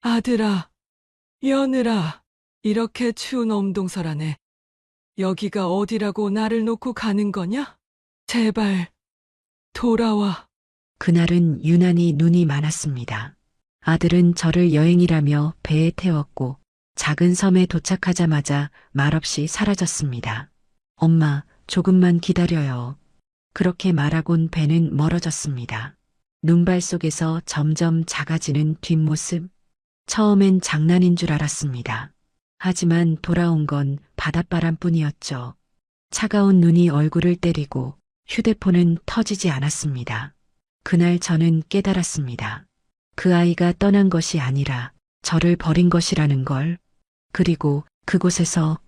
아들아, 며느라, 이렇게 추운 엄동설 안에 여기가 어디라고 나를 놓고 가는 거냐? 제발, 돌아와. 그날은 유난히 눈이 많았습니다. 아들은 저를 여행이라며 배에 태웠고 작은 섬에 도착하자마자 말없이 사라졌습니다. 엄마, 조금만 기다려요. 그렇게 말하곤 배는 멀어졌습니다. 눈발 속에서 점점 작아지는 뒷모습. 처음엔 장난인 줄 알았습니다. 하지만 돌아온 건 바닷바람뿐이었죠. 차가운 눈이 얼굴을 때리고 휴대폰은 터지지 않았습니다. 그날 저는 깨달았습니다. 그 아이가 떠난 것이 아니라 저를 버린 것이라는 걸. 그리고 그곳에서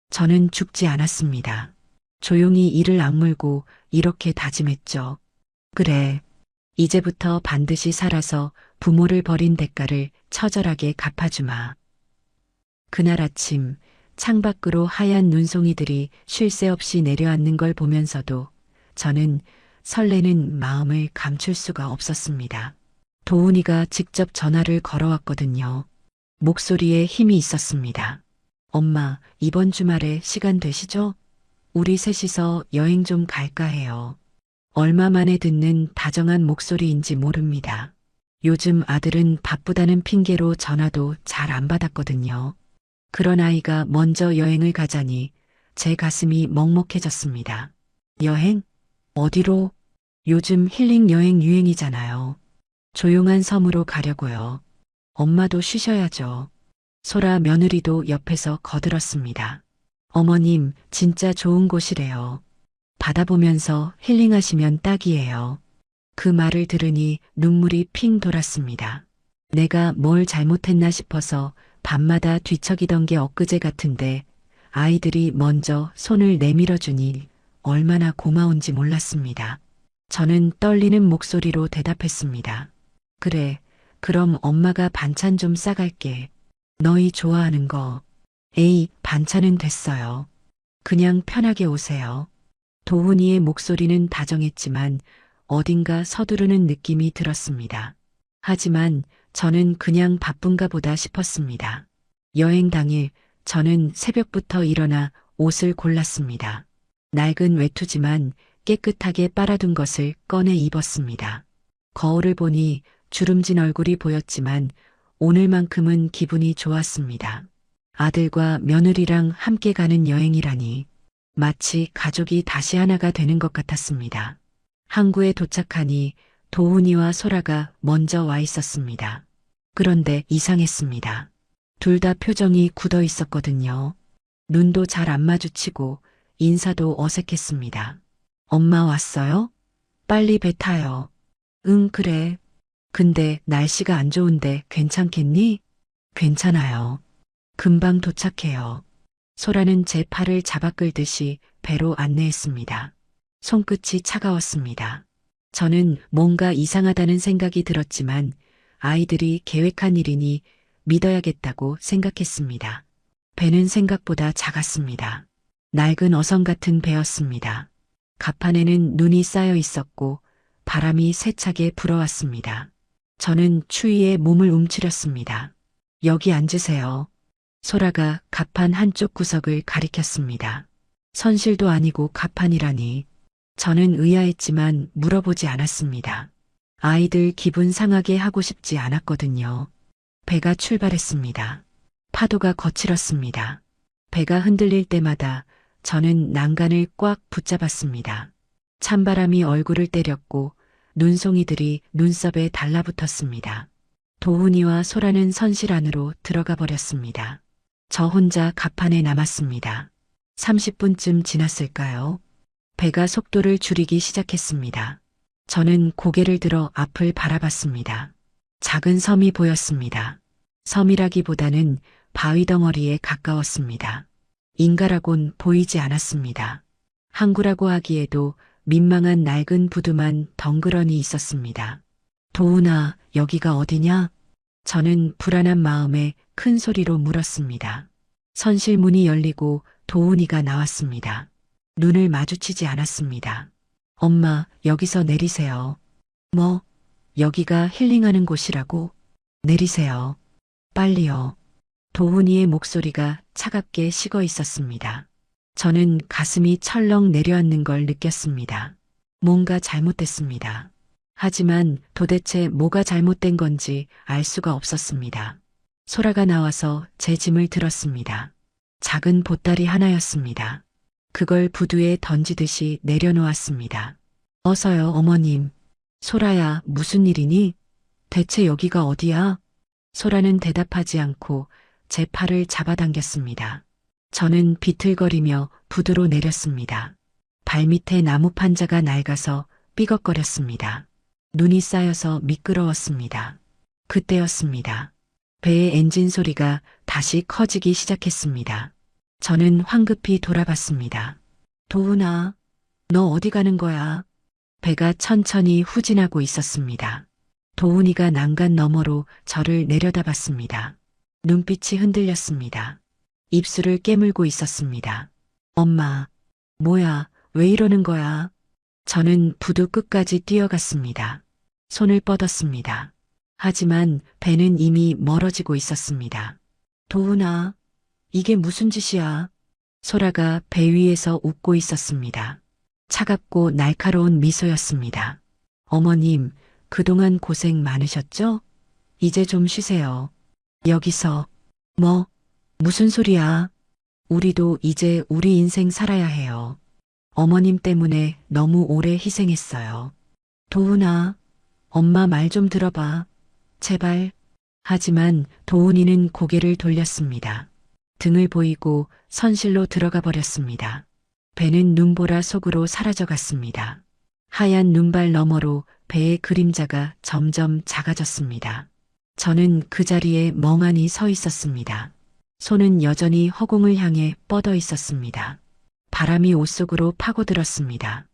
저는 죽지 않았습니다. 조용히 이를 악물고 이렇게 다짐했죠. 그래. 이제부터 반드시 살아서 부모를 버린 대가를 처절하게 갚아주마. 그날 아침 창밖으로 하얀 눈송이들이 쉴 새 없이 내려앉는 걸 보면서도 저는 설레는 마음을 감출 수가 없었습니다. 도훈이가 직접 전화를 걸어왔거든요. 목소리에 힘이 있었습니다. 엄마, 이번 주말에 시간 되시죠? 우리 셋이서 여행 좀 갈까 해요. 얼마 만에 듣는 다정한 목소리인지 모릅니다. 요즘 아들은 바쁘다는 핑계로 전화도 잘 안 받았거든요. 그런 아이가 먼저 여행을 가자니 제 가슴이 먹먹해졌습니다. 여행? 어디로? 요즘 힐링 여행 유행이잖아요. 조용한 섬으로 가려고요. 엄마도 쉬셔야죠. 소라 며느리도 옆에서 거들었습니다. 어머님, 진짜 좋은 곳이래요. 바다 보면서 힐링하시면 딱이에요. 그 말을 들으니 눈물이 핑 돌았습니다. 내가 뭘 잘못했나 싶어서 밤마다 뒤척이던 게 엊그제 같은데 아이들이 먼저 손을 내밀어 주니 얼마나 고마운지 몰랐습니다. 저는 떨리는 목소리로 대답했습니다. 그래, 그럼 엄마가 반찬 좀 싸갈게. 너희 좋아하는 거. 에이, 반찬은 됐어요. 그냥 편하게 오세요. 도훈이의 목소리는 다정했지만 어딘가 서두르는 느낌이 들었습니다. 하지만 저는 그냥 바쁜가 보다 싶었습니다. 여행 당일 저는 새벽부터 일어나 옷을 골랐습니다. 낡은 외투지만 깨끗하게 빨아둔 것을 꺼내 입었습니다. 거울을 보니 주름진 얼굴이 보였지만 오늘만큼은 기분이 좋았습니다. 아들과 며느리랑 함께 가는 여행이라니 마치 가족이 다시 하나가 되는 것 같았습니다. 항구에 도착하니 도훈이와 소라가 먼저 와 있었습니다. 그런데 이상했습니다. 둘 다 표정이 굳어 있었거든요. 눈도 잘 안 마주치고 인사도 어색했습니다. 엄마 왔어요? 빨리 배 타요. 응, 그래. 근데 날씨가 안 좋은데 괜찮겠니? 괜찮아요. 금방 도착해요. 소라는 제 팔을 잡아 끌듯이 배로 안내했습니다. 손끝이 차가웠습니다. 저는 뭔가 이상하다는 생각이 들었지만 아이들이 계획한 일이니 믿어야겠다고 생각했습니다. 배는 생각보다 작았습니다. 낡은 어성 같은 배였습니다. 갑판에는 눈이 쌓여 있었고 바람이 세차게 불어왔습니다. 저는 추위에 몸을 움츠렸습니다. 여기 앉으세요. 소라가 갑판 한쪽 구석을 가리켰습니다. 선실도 아니고 갑판이라니. 저는 의아했지만 물어보지 않았습니다. 아이들 기분 상하게 하고 싶지 않았거든요. 배가 출발했습니다. 파도가 거칠었습니다. 배가 흔들릴 때마다 저는 난간을 꽉 붙잡았습니다. 찬바람이 얼굴을 때렸고 눈송이들이 눈썹에 달라붙었습니다. 도훈이와 소라는 선실 안으로 들어가 버렸습니다. 저 혼자 갑판에 남았습니다. 30분쯤 지났을까요? 배가 속도를 줄이기 시작했습니다. 저는 고개를 들어 앞을 바라봤습니다. 작은 섬이 보였습니다. 섬이라기보다는 바위 덩어리에 가까웠습니다. 인가라곤 보이지 않았습니다. 항구라고 하기에도 민망한 낡은 부두만 덩그러니 있었습니다. 도훈아, 여기가 어디냐? 저는 불안한 마음에 큰 소리로 물었습니다. 선실 문이 열리고 도훈이가 나왔습니다. 눈을 마주치지 않았습니다. 엄마, 여기서 내리세요. 뭐? 여기가 힐링하는 곳이라고? 내리세요. 빨리요. 도훈이의 목소리가 차갑게 식어 있었습니다. 저는 가슴이 철렁 내려앉는 걸 느꼈습니다. 뭔가 잘못됐습니다. 하지만 도대체 뭐가 잘못된 건지 알 수가 없었습니다. 소라가 나와서 제 짐을 들었습니다. 작은 보따리 하나였습니다. 그걸 부두에 던지듯이 내려놓았습니다. 어서요, 어머님. 소라야, 무슨 일이니? 대체 여기가 어디야? 소라는 대답하지 않고 제 팔을 잡아당겼습니다. 저는 비틀거리며 부두로 내렸습니다. 발밑에 나무 판자가 낡아서 삐걱거렸습니다. 눈이 쌓여서 미끄러웠습니다. 그때였습니다. 배의 엔진 소리가 다시 커지기 시작했습니다. 저는 황급히 돌아봤습니다. 도훈아, 너 어디 가는 거야? 배가 천천히 후진하고 있었습니다. 도훈이가 난간 너머로 저를 내려다봤습니다. 눈빛이 흔들렸습니다. 입술을 깨물고 있었습니다. 엄마, 뭐야, 왜 이러는 거야? 저는 부두 끝까지 뛰어갔습니다. 손을 뻗었습니다. 하지만 배는 이미 멀어지고 있었습니다. 도훈아, 이게 무슨 짓이야? 소라가 배 위에서 웃고 있었습니다. 차갑고 날카로운 미소였습니다. 어머님, 그동안 고생 많으셨죠? 이제 좀 쉬세요. 여기서, 무슨 소리야? 우리도 이제 우리 인생 살아야 해요. 어머님 때문에 너무 오래 희생했어요. 도훈아, 엄마 말 좀 들어봐. 제발. 하지만 도훈이는 고개를 돌렸습니다. 등을 보이고 선실로 들어가 버렸습니다. 배는 눈보라 속으로 사라져갔습니다. 하얀 눈발 너머로 배의 그림자가 점점 작아졌습니다. 저는 그 자리에 멍하니 서 있었습니다. 손은 여전히 허공을 향해 뻗어 있었습니다. 바람이 옷 속으로 파고들었습니다.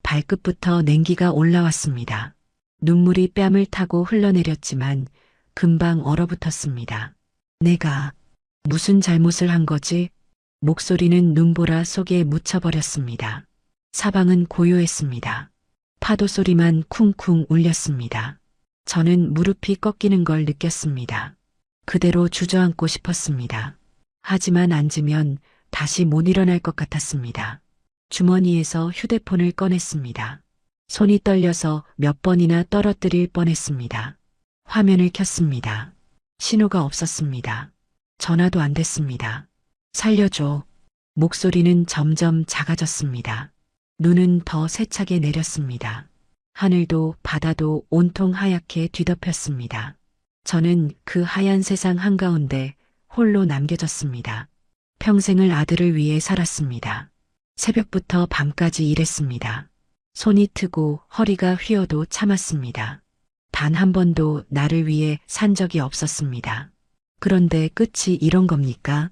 발끝부터 냉기가 올라왔습니다. 눈물이 뺨을 타고 흘러내렸지만 금방 얼어붙었습니다. 내가 무슨 잘못을 한 거지? 목소리는 눈보라 속에 묻혀버렸습니다. 사방은 고요했습니다. 파도 소리만 쿵쿵 울렸습니다. 저는 무릎이 꺾이는 걸 느꼈습니다. 그대로 주저앉고 싶었습니다. 하지만 앉으면 다시 못 일어날 것 같았습니다. 주머니에서 휴대폰을 꺼냈습니다. 손이 떨려서 몇 번이나 떨어뜨릴 뻔했습니다. 화면을 켰습니다. 신호가 없었습니다. 전화도 안 됐습니다. 살려줘. 목소리는 점점 작아졌습니다. 눈은 더 세차게 내렸습니다. 하늘도 바다도 온통 하얗게 뒤덮였습니다. 저는 그 하얀 세상 한가운데 홀로 남겨졌습니다. 평생을 아들을 위해 살았습니다. 새벽부터 밤까지 일했습니다. 손이 트고 허리가 휘어도 참았습니다. 단 한 번도 나를 위해 산 적이 없었습니다. 그런데 끝이 이런 겁니까?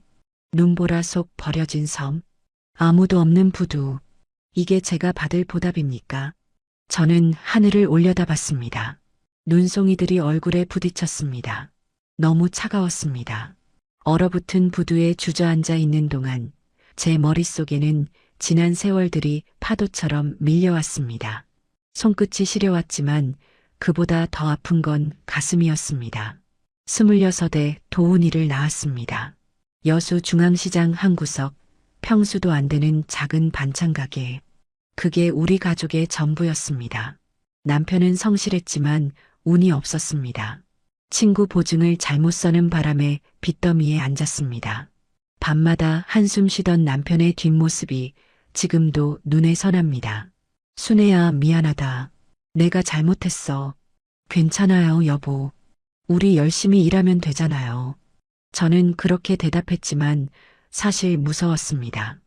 눈보라 속 버려진 섬, 아무도 없는 부두, 이게 제가 받을 보답입니까? 저는 하늘을 올려다봤습니다. 눈송이들이 얼굴에 부딪혔습니다. 너무 차가웠습니다. 얼어붙은 부두에 주저앉아 있는 동안 제 머릿속에는 지난 세월들이 파도처럼 밀려왔습니다. 손끝이 시려왔지만 그보다 더 아픈 건 가슴이었습니다. 26에 도훈이를 낳았습니다. 여수 중앙시장 한 구석, 평수도 안 되는 작은 반찬 가게. 그게 우리 가족의 전부였습니다. 남편은 성실했지만 운이 없었습니다. 친구 보증을 잘못 써는 바람에 빚더미에 앉았습니다. 밤마다 한숨 쉬던 남편의 뒷모습이 지금도 눈에 선합니다. 순애야, 미안하다. 내가 잘못했어. 괜찮아요, 여보. 우리 열심히 일하면 되잖아요. 저는 그렇게 대답했지만 사실 무서웠습니다.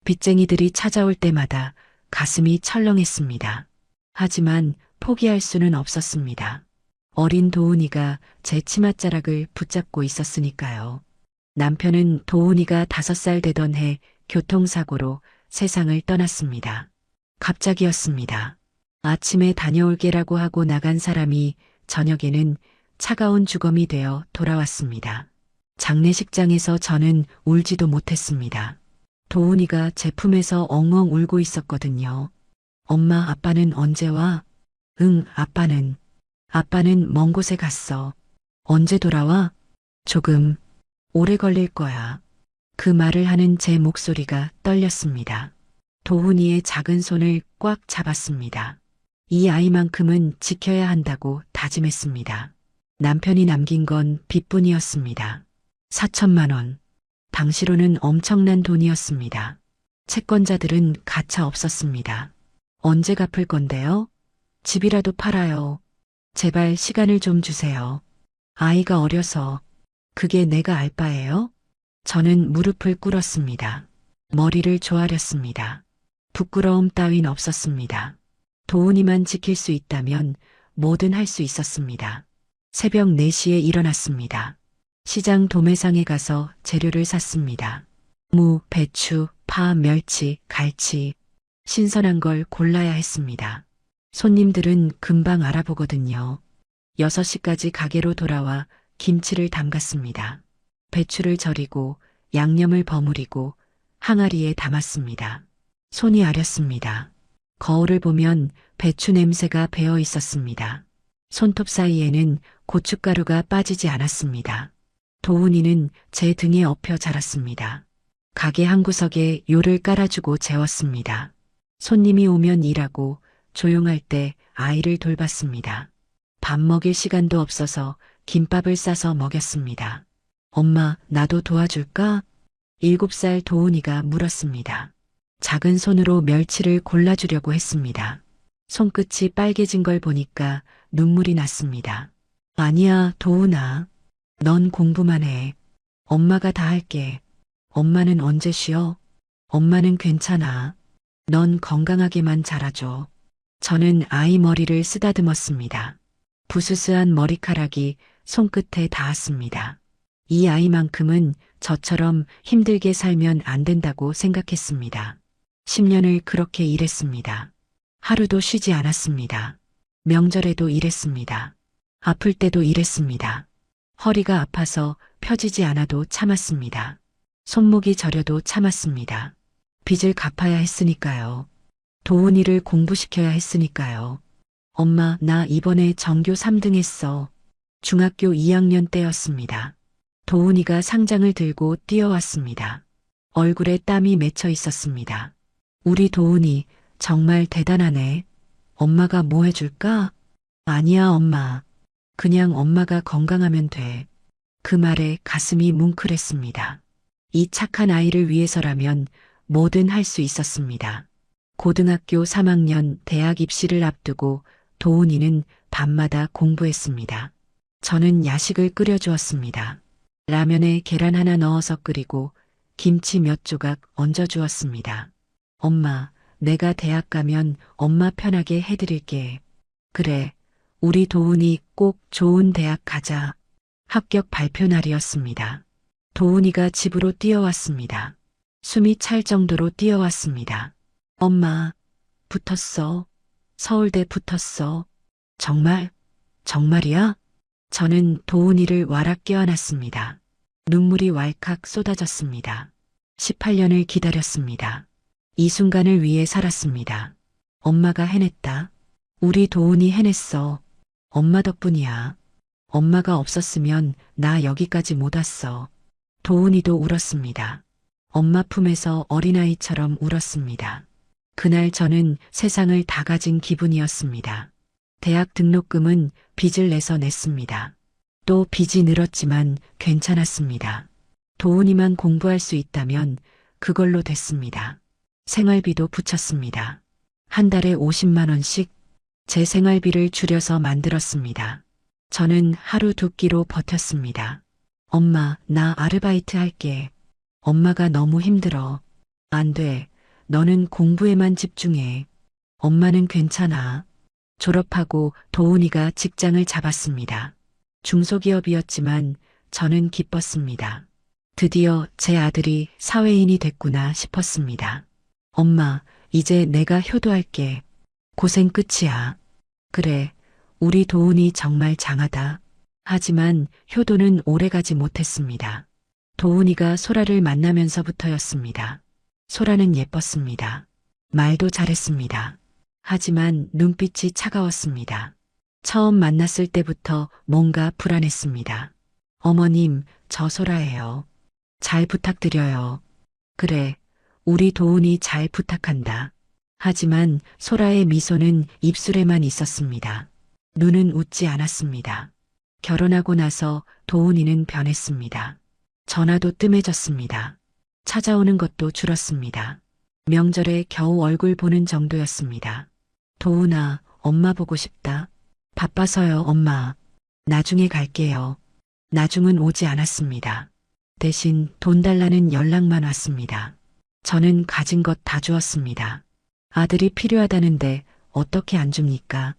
빚쟁이들이 찾아올 때마다 가슴이 철렁했습니다. 하지만 포기할 수는 없었습니다. 어린 도훈이가 제 치맛자락을 붙잡고 있었으니까요. 남편은 도훈이가 5살 되던 해 교통사고로 세상을 떠났습니다. 갑자기였습니다. 아침에 다녀올게라고 하고 나간 사람이 저녁에는 차가운 주검이 되어 돌아왔습니다. 장례식장에서 저는 울지도 못했습니다. 도훈이가 제 품에서 엉엉 울고 있었거든요. 엄마, 아빠는 언제 와? 응, 아빠는 먼 곳에 갔어. 언제 돌아와? 조금 오래 걸릴 거야. 그 말을 하는 제 목소리가 떨렸습니다. 도훈이의 작은 손을 꽉 잡았습니다. 이 아이만큼은 지켜야 한다고 다짐했습니다. 남편이 남긴 건 빚뿐이었습니다. 4천만 원. 당시로는 엄청난 돈이었습니다. 채권자들은 가차 없었습니다. 언제 갚을 건데요? 집이라도 팔아요. 제발 시간을 좀 주세요. 아이가 어려서. 그게 내가 알 바예요? 저는 무릎을 꿇었습니다. 머리를 조아렸습니다. 부끄러움 따윈 없었습니다. 도훈이만 지킬 수 있다면 뭐든 할 수 있었습니다. 새벽 4시에 일어났습니다. 시장 도매상에 가서 재료를 샀습니다. 무, 배추, 파, 멸치, 갈치. 신선한 걸 골라야 했습니다. 손님들은 금방 알아보거든요. 6시까지 가게로 돌아와 김치를 담갔습니다. 배추를 절이고 양념을 버무리고 항아리에 담았습니다. 손이 아렸습니다. 거울을 보면 배추 냄새가 배어 있었습니다. 손톱 사이에는 고춧가루가 빠지지 않았습니다. 도훈이는 제 등에 엎여 자랐습니다. 가게 한 구석에 요를 깔아주고 재웠습니다. 손님이 오면 일하고 조용할 때 아이를 돌봤습니다. 밥 먹일 시간도 없어서 김밥을 싸서 먹였습니다. 엄마, 나도 도와줄까? 7살 도훈이가 물었습니다. 작은 손으로 멸치를 골라주려고 했습니다. 손끝이 빨개진 걸 보니까 눈물이 났습니다. 아니야, 도훈아. 넌 공부만 해. 엄마가 다 할게. 엄마는 언제 쉬어? 엄마는 괜찮아. 넌 건강하게만 자라줘. 저는 아이 머리를 쓰다듬었습니다. 부스스한 머리카락이 손끝에 닿았습니다. 이 아이만큼은 저처럼 힘들게 살면 안 된다고 생각했습니다. 10년을 그렇게 일했습니다. 하루도 쉬지 않았습니다. 명절에도 일했습니다. 아플 때도 일했습니다. 허리가 아파서 펴지지 않아도 참았습니다. 손목이 저려도 참았습니다. 빚을 갚아야 했으니까요. 도훈이를 공부시켜야 했으니까요. 엄마, 나 이번에 전교 3등 했어. 중학교 2학년 때였습니다. 도훈이가 상장을 들고 뛰어왔습니다. 얼굴에 땀이 맺혀 있었습니다. 우리 도훈이 정말 대단하네. 엄마가 뭐 해줄까? 아니야, 엄마. 그냥 엄마가 건강하면 돼. 그 말에 가슴이 뭉클했습니다. 이 착한 아이를 위해서라면 뭐든 할 수 있었습니다. 고등학교 3학년 대학 입시를 앞두고 도훈이는 밤마다 공부했습니다. 저는 야식을 끓여주었습니다. 라면에 계란 하나 넣어서 끓이고 김치 몇 조각 얹어주었습니다. 엄마, 내가 대학 가면 엄마 편하게 해드릴게. 그래, 우리 도훈이 꼭 좋은 대학 가자. 합격 발표 날이었습니다. 도훈이가 집으로 뛰어왔습니다. 숨이 찰 정도로 뛰어왔습니다. 엄마, 붙었어. 서울대 붙었어. 정말? 정말이야? 저는 도훈이를 와락 껴안았습니다. 눈물이 왈칵 쏟아졌습니다. 18년을 기다렸습니다. 이 순간을 위해 살았습니다. 엄마가 해냈다. 우리 도훈이 해냈어. 엄마 덕분이야. 엄마가 없었으면 나 여기까지 못 왔어. 도훈이도 울었습니다. 엄마 품에서 어린아이처럼 울었습니다. 그날 저는 세상을 다 가진 기분이었습니다. 대학 등록금은 빚을 내서 냈습니다. 또 빚이 늘었지만 괜찮았습니다. 도훈이만 공부할 수 있다면 그걸로 됐습니다. 생활비도 붙였습니다. 한 달에 50만 원씩 제 생활비를 줄여서 만들었습니다. 저는 하루 두 끼로 버텼습니다. 엄마, 나 아르바이트 할게. 엄마가 너무 힘들어. 안 돼. 너는 공부에만 집중해. 엄마는 괜찮아. 졸업하고 도훈이가 직장을 잡았습니다. 중소기업이었지만 저는 기뻤습니다. 드디어 제 아들이 사회인이 됐구나 싶었습니다. 엄마, 이제 내가 효도할게. 고생 끝이야. 그래, 우리 도훈이 정말 장하다. 하지만 효도는 오래가지 못했습니다. 도훈이가 소라를 만나면서부터였습니다. 소라는 예뻤습니다. 말도 잘했습니다. 하지만 눈빛이 차가웠습니다. 처음 만났을 때부터 뭔가 불안했습니다. 어머님, 저 소라예요. 잘 부탁드려요. 그래, 우리 도훈이 잘 부탁한다. 하지만 소라의 미소는 입술에만 있었습니다. 눈은 웃지 않았습니다. 결혼하고 나서 도훈이는 변했습니다. 전화도 뜸해졌습니다. 찾아오는 것도 줄었습니다. 명절에 겨우 얼굴 보는 정도였습니다. 도훈아, 엄마 보고 싶다. 바빠서요, 엄마. 나중에 갈게요. 나중은 오지 않았습니다. 대신 돈 달라는 연락만 왔습니다. 저는 가진 것 다 주었습니다. 아들이 필요하다는데 어떻게 안 줍니까?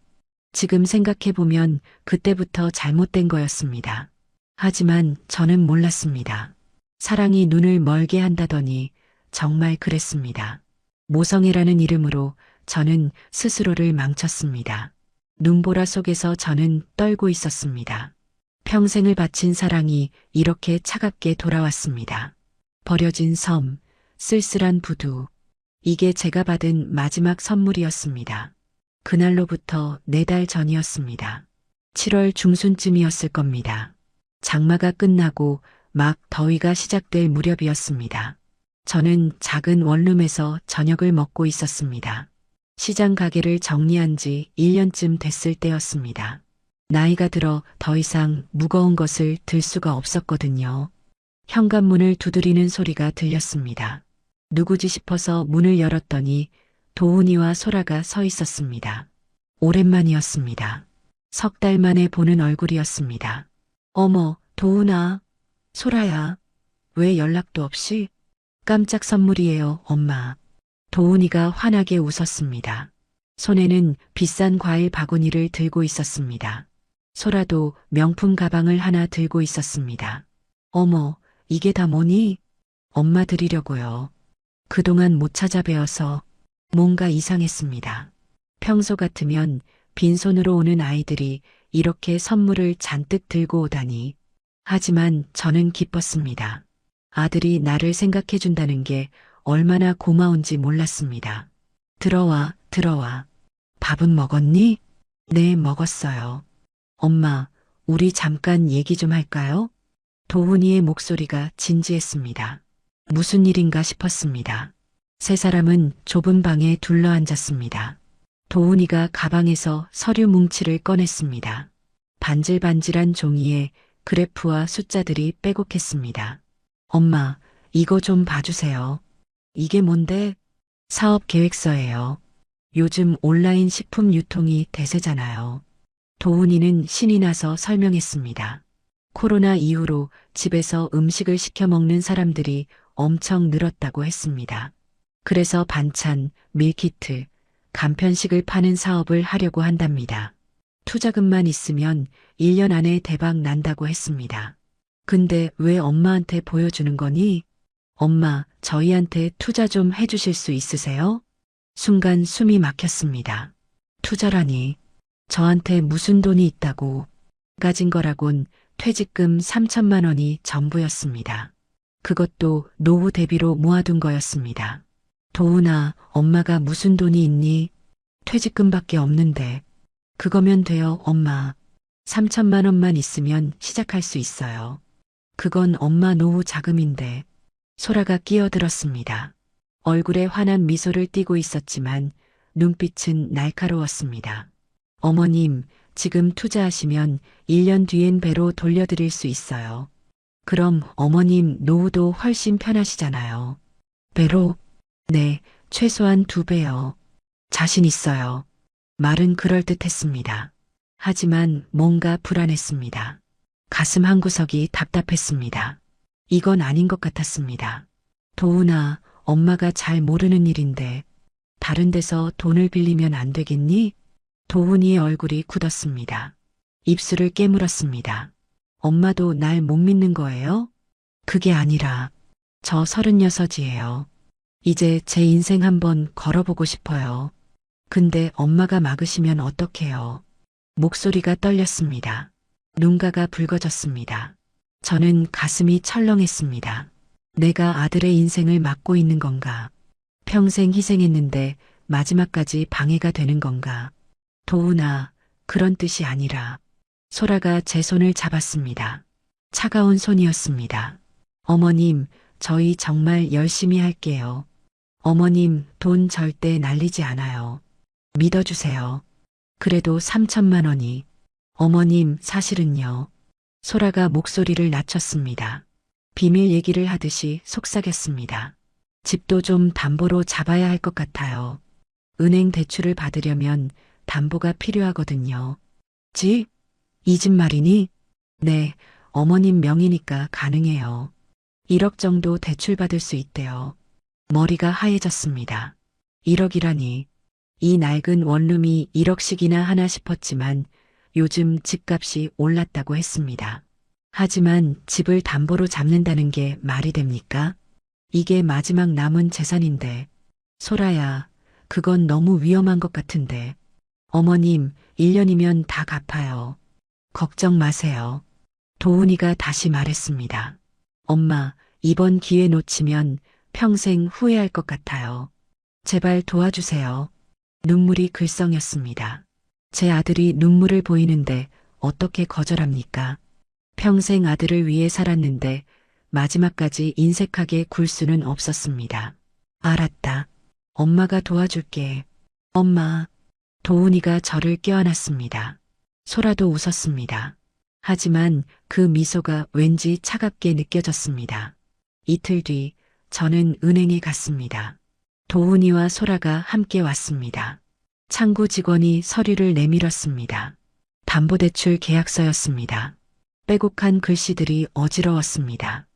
지금 생각해보면 그때부터 잘못된 거였습니다. 하지만 저는 몰랐습니다. 사랑이 눈을 멀게 한다더니 정말 그랬습니다. 모성애라는 이름으로 저는 스스로를 망쳤습니다. 눈보라 속에서 저는 떨고 있었습니다. 평생을 바친 사랑이 이렇게 차갑게 돌아왔습니다. 버려진 섬, 쓸쓸한 부두. 이게 제가 받은 마지막 선물이었습니다. 그날로부터 4달 전이었습니다. 7월 중순쯤이었을 겁니다. 장마가 끝나고 막 더위가 시작될 무렵이었습니다. 저는 작은 원룸에서 저녁을 먹고 있었습니다. 시장 가게를 정리한 지 1년쯤 됐을 때였습니다. 나이가 들어 더 이상 무거운 것을 들 수가 없었거든요. 현관문을 두드리는 소리가 들렸습니다. 누구지 싶어서 문을 열었더니 도훈이와 소라가 서 있었습니다. 오랜만이었습니다. 3달 만에 보는 얼굴이었습니다. 어머, 도훈아, 소라야, 왜 연락도 없이? 깜짝 선물이에요, 엄마. 도훈이가 환하게 웃었습니다. 손에는 비싼 과일 바구니를 들고 있었습니다. 소라도 명품 가방을 하나 들고 있었습니다. 어머, 이게 다 뭐니? 엄마 드리려고요. 그동안 못 찾아뵈어서 뭔가 이상했습니다. 평소 같으면 빈손으로 오는 아이들이 이렇게 선물을 잔뜩 들고 오다니. 하지만 저는 기뻤습니다. 아들이 나를 생각해준다는 게 얼마나 고마운지 몰랐습니다. 들어와, 들어와. 밥은 먹었니? 네, 먹었어요. 엄마, 우리 잠깐 얘기 좀 할까요? 도훈이의 목소리가 진지했습니다. 무슨 일인가 싶었습니다. 세 사람은 좁은 방에 둘러앉았습니다. 도훈이가 가방에서 서류 뭉치를 꺼냈습니다. 반질반질한 종이에 그래프와 숫자들이 빼곡했습니다. 엄마, 이거 좀 봐주세요. 이게 뭔데? 사업 계획서예요. 요즘 온라인 식품 유통이 대세잖아요. 도훈이는 신이 나서 설명했습니다. 코로나 이후로 집에서 음식을 시켜 먹는 사람들이 엄청 늘었다고 했습니다. 그래서 반찬, 밀키트, 간편식을 파는 사업을 하려고 한답니다. 투자금만 있으면 1년 안에 대박 난다고 했습니다. 근데 왜 엄마한테 보여주는 거니? 엄마, 저희한테 투자 좀 해주실 수 있으세요? 순간 숨이 막혔습니다. 투자라니. 저한테 무슨 돈이 있다고. 가진 거라곤 퇴직금 3천만 원이 전부였습니다. 그것도 노후 대비로 모아둔 거였습니다. 도훈아, 엄마가 무슨 돈이 있니? 퇴직금밖에 없는데. 그거면 돼요, 엄마. 3천만 원만 있으면 시작할 수 있어요. 그건 엄마 노후 자금인데. 소라가 끼어들었습니다. 얼굴에 환한 미소를 띠고 있었지만 눈빛은 날카로웠습니다. 어머님, 지금 투자하시면 1년 뒤엔 배로 돌려드릴 수 있어요. 그럼 어머님 노후도 훨씬 편하시잖아요. 배로? 네, 최소한 2배요. 자신 있어요. 말은 그럴듯했습니다. 하지만 뭔가 불안했습니다. 가슴 한구석이 답답했습니다. 이건 아닌 것 같았습니다. 도훈아, 엄마가 잘 모르는 일인데 다른 데서 돈을 빌리면 안 되겠니? 도훈이의 얼굴이 굳었습니다. 입술을 깨물었습니다. 엄마도 날 못 믿는 거예요? 그게 아니라 저 36이에요. 이제 제 인생 한번 걸어보고 싶어요. 근데 엄마가 막으시면 어떡해요? 목소리가 떨렸습니다. 눈가가 붉어졌습니다. 저는 가슴이 철렁했습니다. 내가 아들의 인생을 막고 있는 건가? 평생 희생했는데 마지막까지 방해가 되는 건가? 도훈아, 그런 뜻이 아니라. 소라가 제 손을 잡았습니다. 차가운 손이었습니다. 어머님, 저희 정말 열심히 할게요. 어머님, 돈 절대 날리지 않아요. 믿어주세요. 그래도 3천만 원이. 어머님, 사실은요. 소라가 목소리를 낮췄습니다. 비밀 얘기를 하듯이 속삭였습니다. 집도 좀 담보로 잡아야 할 것 같아요. 은행 대출을 받으려면 담보가 필요하거든요. 집? 이 집 말이니? 네, 어머님 명의니까 가능해요. 1억 정도 대출 받을 수 있대요. 머리가 하얘졌습니다. 1억이라니. 이 낡은 원룸이 1억씩이나 하나 싶었지만 요즘 집값이 올랐다고 했습니다. 하지만 집을 담보로 잡는다는 게 말이 됩니까? 이게 마지막 남은 재산인데. 소라야, 그건 너무 위험한 것 같은데. 어머님, 1년이면 다 갚아요. 걱정 마세요. 도훈이가 다시 말했습니다. 엄마, 이번 기회 놓치면 평생 후회할 것 같아요. 제발 도와주세요. 눈물이 글썽였습니다. 제 아들이 눈물을 보이는데 어떻게 거절합니까? 평생 아들을 위해 살았는데 마지막까지 인색하게 굴 수는 없었습니다. 알았다. 엄마가 도와줄게. 엄마. 도훈이가 저를 껴안았습니다. 소라도 웃었습니다. 하지만 그 미소가 왠지 차갑게 느껴졌습니다. 이틀 뒤 저는 은행에 갔습니다. 도훈이와 소라가 함께 왔습니다. 창구 직원이 서류를 내밀었습니다. 담보대출 계약서였습니다. 빼곡한 글씨들이 어지러웠습니다.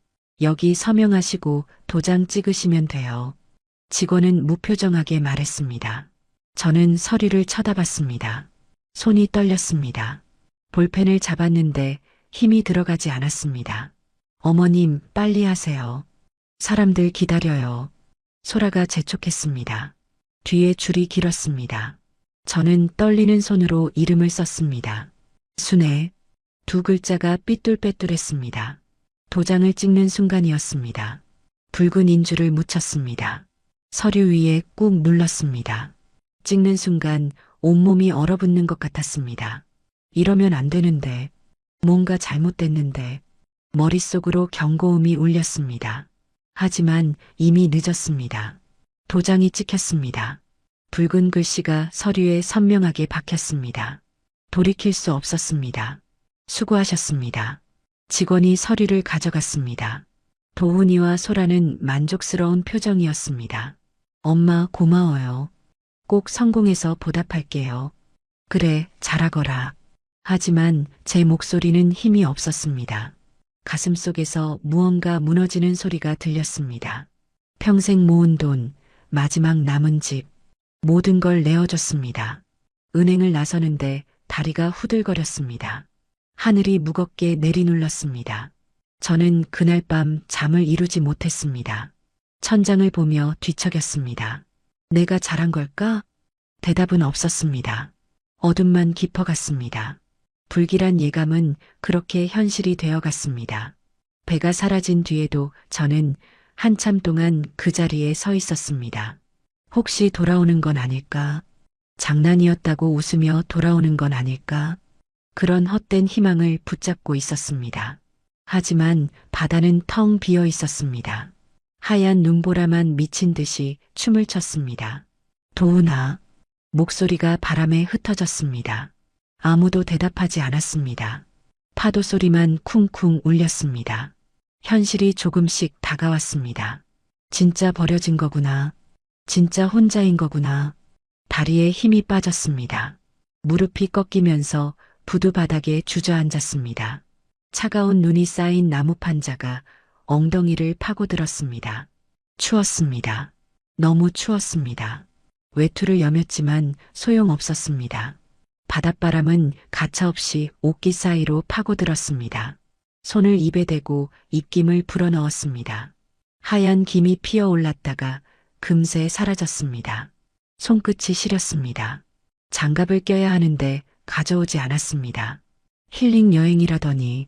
여기 서명하시고 도장 찍으시면 돼요. 직원은 무표정하게 말했습니다. 저는 서류를 쳐다봤습니다. 손이 떨렸습니다. 볼펜을 잡았는데 힘이 들어가지 않았습니다. 어머님, 빨리 하세요. 사람들 기다려요. 소라가 재촉했습니다. 뒤에 줄이 길었습니다. 저는 떨리는 손으로 이름을 썼습니다. 순애. 2 글자가 삐뚤빼뚤했습니다. 도장을 찍는 순간이었습니다. 붉은 인주를 묻혔습니다. 서류 위에 꾹 눌렀습니다. 찍는 순간 온몸이 얼어붙는 것 같았습니다. 이러면 안 되는데, 뭔가 잘못됐는데, 머릿속으로 경고음이 울렸습니다. 하지만 이미 늦었습니다. 도장이 찍혔습니다. 붉은 글씨가 서류에 선명하게 박혔습니다. 돌이킬 수 없었습니다. 수고하셨습니다. 직원이 서류를 가져갔습니다. 도훈이와 소라는 만족스러운 표정이었습니다. 엄마 고마워요. 꼭 성공해서 보답할게요. 그래, 잘하거라. 하지만 제 목소리는 힘이 없었습니다. 가슴속에서 무언가 무너지는 소리가 들렸습니다. 평생 모은 돈, 마지막 남은 집, 모든 걸 내어줬습니다. 은행을 나서는데 다리가 후들거렸습니다. 하늘이 무겁게 내리눌렀습니다. 저는 그날 밤 잠을 이루지 못했습니다. 천장을 보며 뒤척였습니다. 내가 잘한 걸까? 대답은 없었습니다. 어둠만 깊어갔습니다. 불길한 예감은 그렇게 현실이 되어갔습니다. 배가 사라진 뒤에도 저는 한참 동안 그 자리에 서 있었습니다. 혹시 돌아오는 건 아닐까? 장난이었다고 웃으며 돌아오는 건 아닐까? 그런 헛된 희망을 붙잡고 있었습니다. 하지만 바다는 텅 비어 있었습니다. 하얀 눈보라만 미친 듯이 춤을 췄습니다. 도훈아. 목소리가 바람에 흩어졌습니다. 아무도 대답하지 않았습니다. 파도 소리만 쿵쿵 울렸습니다. 현실이 조금씩 다가왔습니다. 진짜 버려진 거구나. 진짜 혼자인 거구나. 다리에 힘이 빠졌습니다. 무릎이 꺾이면서 부두 바닥에 주저앉았습니다. 차가운 눈이 쌓인 나무 판자가 엉덩이를 파고들었습니다. 추웠습니다. 너무 추웠습니다. 외투를 여몄지만 소용없었습니다. 바닷바람은 가차없이 옷깃 사이로 파고들었습니다. 손을 입에 대고 입김을 불어넣었습니다. 하얀 김이 피어올랐다가 금세 사라졌습니다. 손끝이 시렸습니다. 장갑을 껴야 하는데 가져오지 않았습니다. 힐링 여행이라더니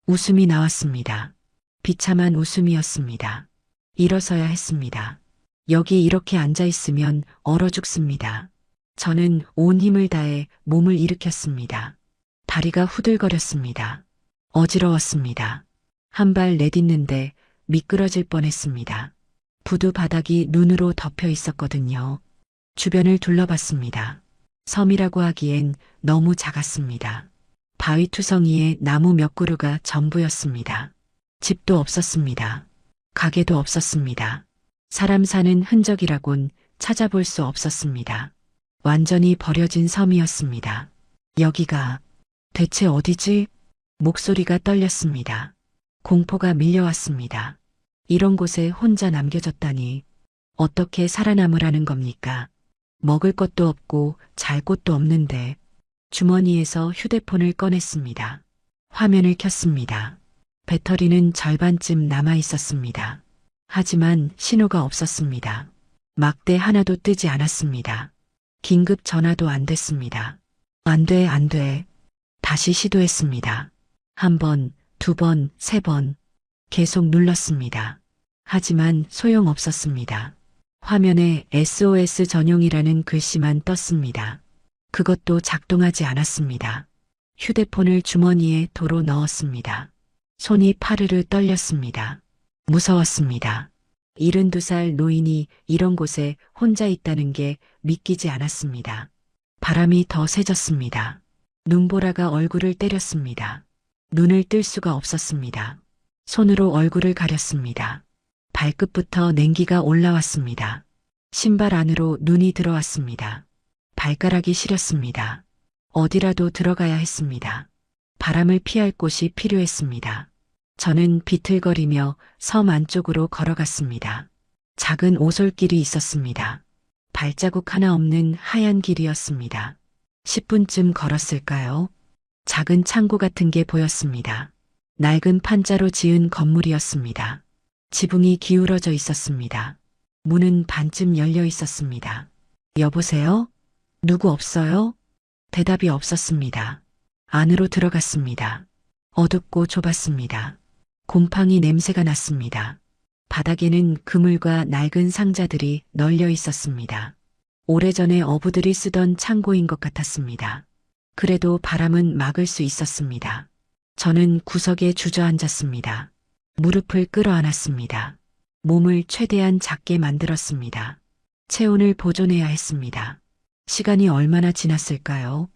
웃음이 나왔습니다. 비참한 웃음이었습니다. 일어서야 했습니다. 여기 이렇게 앉아 있으면 얼어 죽습니다. 저는 온 힘을 다해 몸을 일으켰습니다. 다리가 후들거렸습니다. 어지러웠습니다. 한 발 내딛는데 미끄러질 뻔했습니다. 부두 바닥이 눈으로 덮여 있었거든요. 주변을 둘러봤습니다. 섬이라고 하기엔 너무 작았습니다. 바위 투성이에 나무 몇 그루가 전부였습니다. 집도 없었습니다. 가게도 없었습니다. 사람 사는 흔적이라곤 찾아볼 수 없었습니다. 완전히 버려진 섬이었습니다. 여기가 대체 어디지? 목소리가 떨렸습니다. 공포가 밀려왔습니다. 이런 곳에 혼자 남겨졌다니 어떻게 살아남으라는 겁니까? 먹을 것도 없고 잘 곳도 없는데 주머니에서 휴대폰을 꺼냈습니다. 화면을 켰습니다. 배터리는 절반쯤 남아 있었습니다. 하지만 신호가 없었습니다. 막대 하나도 뜨지 않았습니다. 긴급 전화도 안 됐습니다. 안 돼, 안 돼. 다시 시도했습니다. 한 번, 두 번, 세 번. 계속 눌렀습니다. 하지만 소용없었습니다. 화면에 SOS 전용이라는 글씨만 떴습니다. 그것도 작동하지 않았습니다. 휴대폰을 주머니에 도로 넣었습니다. 손이 파르르 떨렸습니다. 무서웠습니다. 72살 노인이 이런 곳에 혼자 있다는 게 믿기지 않았습니다. 바람이 더 세졌습니다. 눈보라가 얼굴을 때렸습니다. 눈을 뜰 수가 없었습니다. 손으로 얼굴을 가렸습니다. 발끝부터 냉기가 올라왔습니다. 신발 안으로 눈이 들어왔습니다. 발가락이 시렸습니다. 어디라도 들어가야 했습니다. 바람을 피할 곳이 필요했습니다. 저는 비틀거리며 섬 안쪽으로 걸어갔습니다. 작은 오솔길이 있었습니다. 발자국 하나 없는 하얀 길이었습니다. 10분쯤 걸었을까요? 작은 창고 같은 게 보였습니다. 낡은 판자로 지은 건물이었습니다. 지붕이 기울어져 있었습니다. 문은 반쯤 열려 있었습니다. 여보세요? 누구 없어요? 대답이 없었습니다. 안으로 들어갔습니다. 어둡고 좁았습니다. 곰팡이 냄새가 났습니다. 바닥에는 그물과 낡은 상자들이 널려 있었습니다. 오래전에 어부들이 쓰던 창고인 것 같았습니다. 그래도 바람은 막을 수 있었습니다. 저는 구석에 주저앉았습니다. 무릎을 끌어안았습니다. 몸을 최대한 작게 만들었습니다. 체온을 보존해야 했습니다. 시간이 얼마나 지났을까요?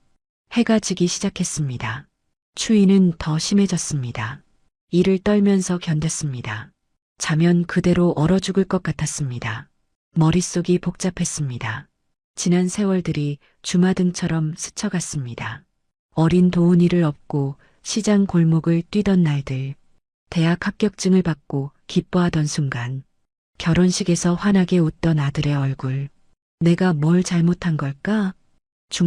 해가 지기 시작했습니다. 추위는 더 심해졌습니다. 이를 떨면서 견뎠습니다. 자면 그대로 얼어 죽을 것 같았습니다. 머릿속이 복잡했습니다. 지난 세월들이 주마등처럼 스쳐갔습니다. 어린 도훈이를 업고 시장 골목을 뛰던 날들, 대학 합격증을 받고 기뻐하던 순간, 결혼식에서 환하게 웃던 아들의 얼굴, 내가 뭘 잘못한 걸까?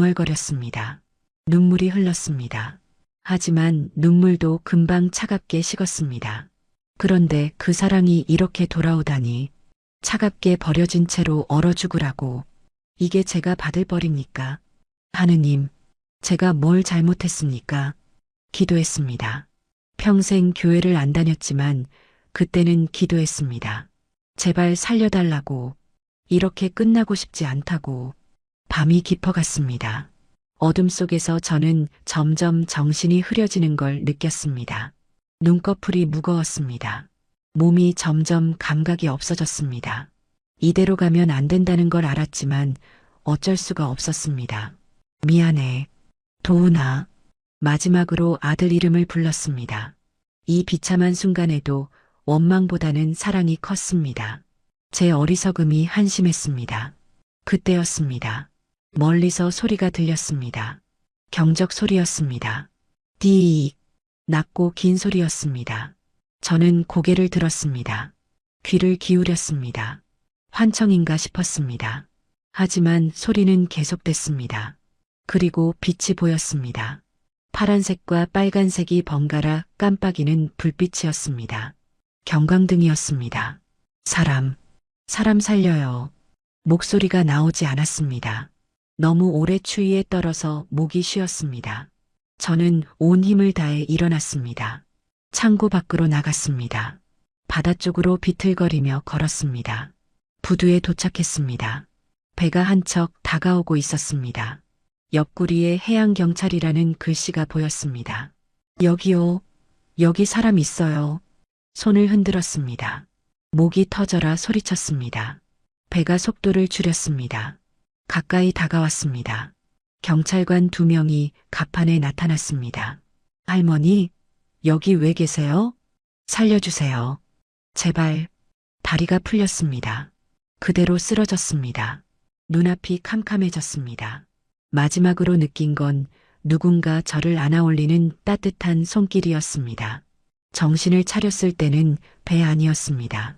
중얼거렸습니다. 눈물이 흘렀습니다. 하지만 눈물도 금방 차갑게 식었습니다. 그런데 그 사랑이 이렇게 돌아오다니, 차갑게 버려진 채로 얼어 죽으라고, 이게 제가 받을 벌입니까? 하느님, 제가 뭘 잘못했습니까? 기도했습니다. 평생 교회를 안 다녔지만 그때는 기도했습니다. 제발 살려달라고, 이렇게 끝나고 싶지 않다고. 밤이 깊어갔습니다. 어둠 속에서 저는 점점 정신이 흐려지는 걸 느꼈습니다. 눈꺼풀이 무거웠습니다. 몸이 점점 감각이 없어졌습니다. 이대로 가면 안 된다는 걸 알았지만 어쩔 수가 없었습니다. 미안해, 도훈아. 마지막으로 아들 이름을 불렀습니다. 이 비참한 순간에도 원망보다는 사랑이 컸습니다. 제 어리석음이 한심했습니다. 그때였습니다. 멀리서 소리가 들렸습니다. 경적 소리였습니다. 디익, 낮고 긴 소리였습니다. 저는 고개를 들었습니다. 귀를 기울였습니다. 환청인가 싶었습니다. 하지만 소리는 계속됐습니다. 그리고 빛이 보였습니다. 파란색과 빨간색이 번갈아 깜빡이는 불빛이었습니다. 경광등이었습니다. 사람 살려요. 목소리가 나오지 않았습니다. 너무 오래 추위에 떨어서 목이 쉬었습니다. 저는 온 힘을 다해 일어났습니다. 창고 밖으로 나갔습니다. 바다 쪽으로 비틀거리며 걸었습니다. 부두에 도착했습니다. 배가 한 척 다가오고 있었습니다. 옆구리에 해양경찰이라는 글씨가 보였습니다. 여기요. 여기 사람 있어요. 손을 흔들었습니다. 목이 터져라 소리쳤습니다. 배가 속도를 줄였습니다. 가까이 다가왔습니다. 경찰관 2명이 갑판에 나타났습니다. 할머니, 여기 왜 계세요? 살려주세요. 제발. 다리가 풀렸습니다. 그대로 쓰러졌습니다. 눈앞이 캄캄해졌습니다. 마지막으로 느낀 건 누군가 저를 안아올리는 따뜻한 손길이었습니다. 정신을 차렸을 때는 배 아니었습니다.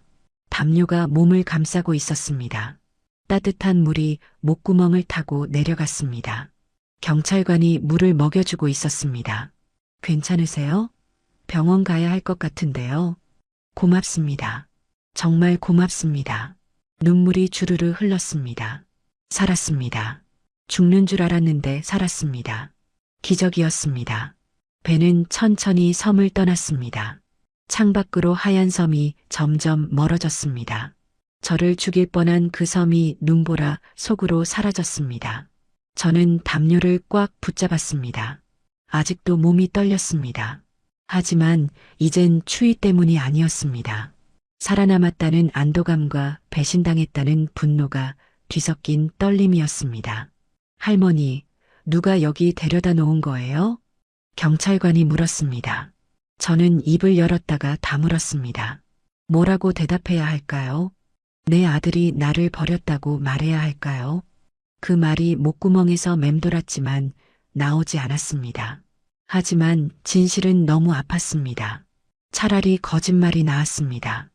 담요가 몸을 감싸고 있었습니다. 따뜻한 물이 목구멍을 타고 내려갔습니다. 경찰관이 물을 먹여주고 있었습니다. 괜찮으세요? 병원 가야 할 것 같은데요. 고맙습니다. 정말 고맙습니다. 눈물이 주르르 흘렀습니다. 살았습니다. 죽는 줄 알았는데 살았습니다. 기적이었습니다. 배는 천천히 섬을 떠났습니다. 창밖으로 하얀 섬이 점점 멀어졌습니다. 저를 죽일 뻔한 그 섬이 눈보라 속으로 사라졌습니다. 저는 담요를 꽉 붙잡았습니다. 아직도 몸이 떨렸습니다. 하지만 이젠 추위 때문이 아니었습니다. 살아남았다는 안도감과 배신당했다는 분노가 뒤섞인 떨림이었습니다. 할머니, 누가 여기 데려다 놓은 거예요? 경찰관이 물었습니다. 저는 입을 열었다가 다물었습니다. 뭐라고 대답해야 할까요? 내 아들이 나를 버렸다고 말해야 할까요? 그 말이 목구멍에서 맴돌았지만 나오지 않았습니다. 하지만 진실은 너무 아팠습니다. 차라리 거짓말이 나았습니다.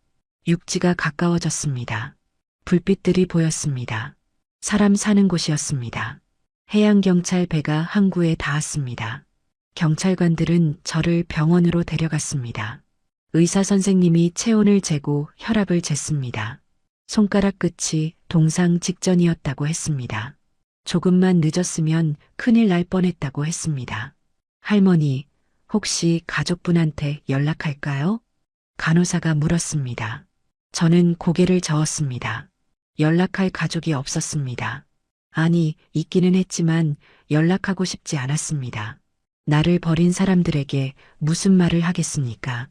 육지가 가까워졌습니다. 불빛들이 보였습니다. 사람 사는 곳이었습니다. 해양경찰 배가 항구에 닿았습니다. 경찰관들은 저를 병원으로 데려갔습니다. 의사 선생님이 체온을 재고 혈압을 쟀습니다. 손가락 끝이 동상 직전이었다고 했습니다. 조금만 늦었으면 큰일 날 뻔했다고 했습니다. 할머니, 혹시 가족분한테 연락할까요? 간호사가 물었습니다. 저는 고개를 저었습니다. 연락할 가족이 없었습니다. 아니, 있기는 했지만 연락하고 싶지 않았습니다. 나를 버린 사람들에게 무슨 말을 하겠습니까?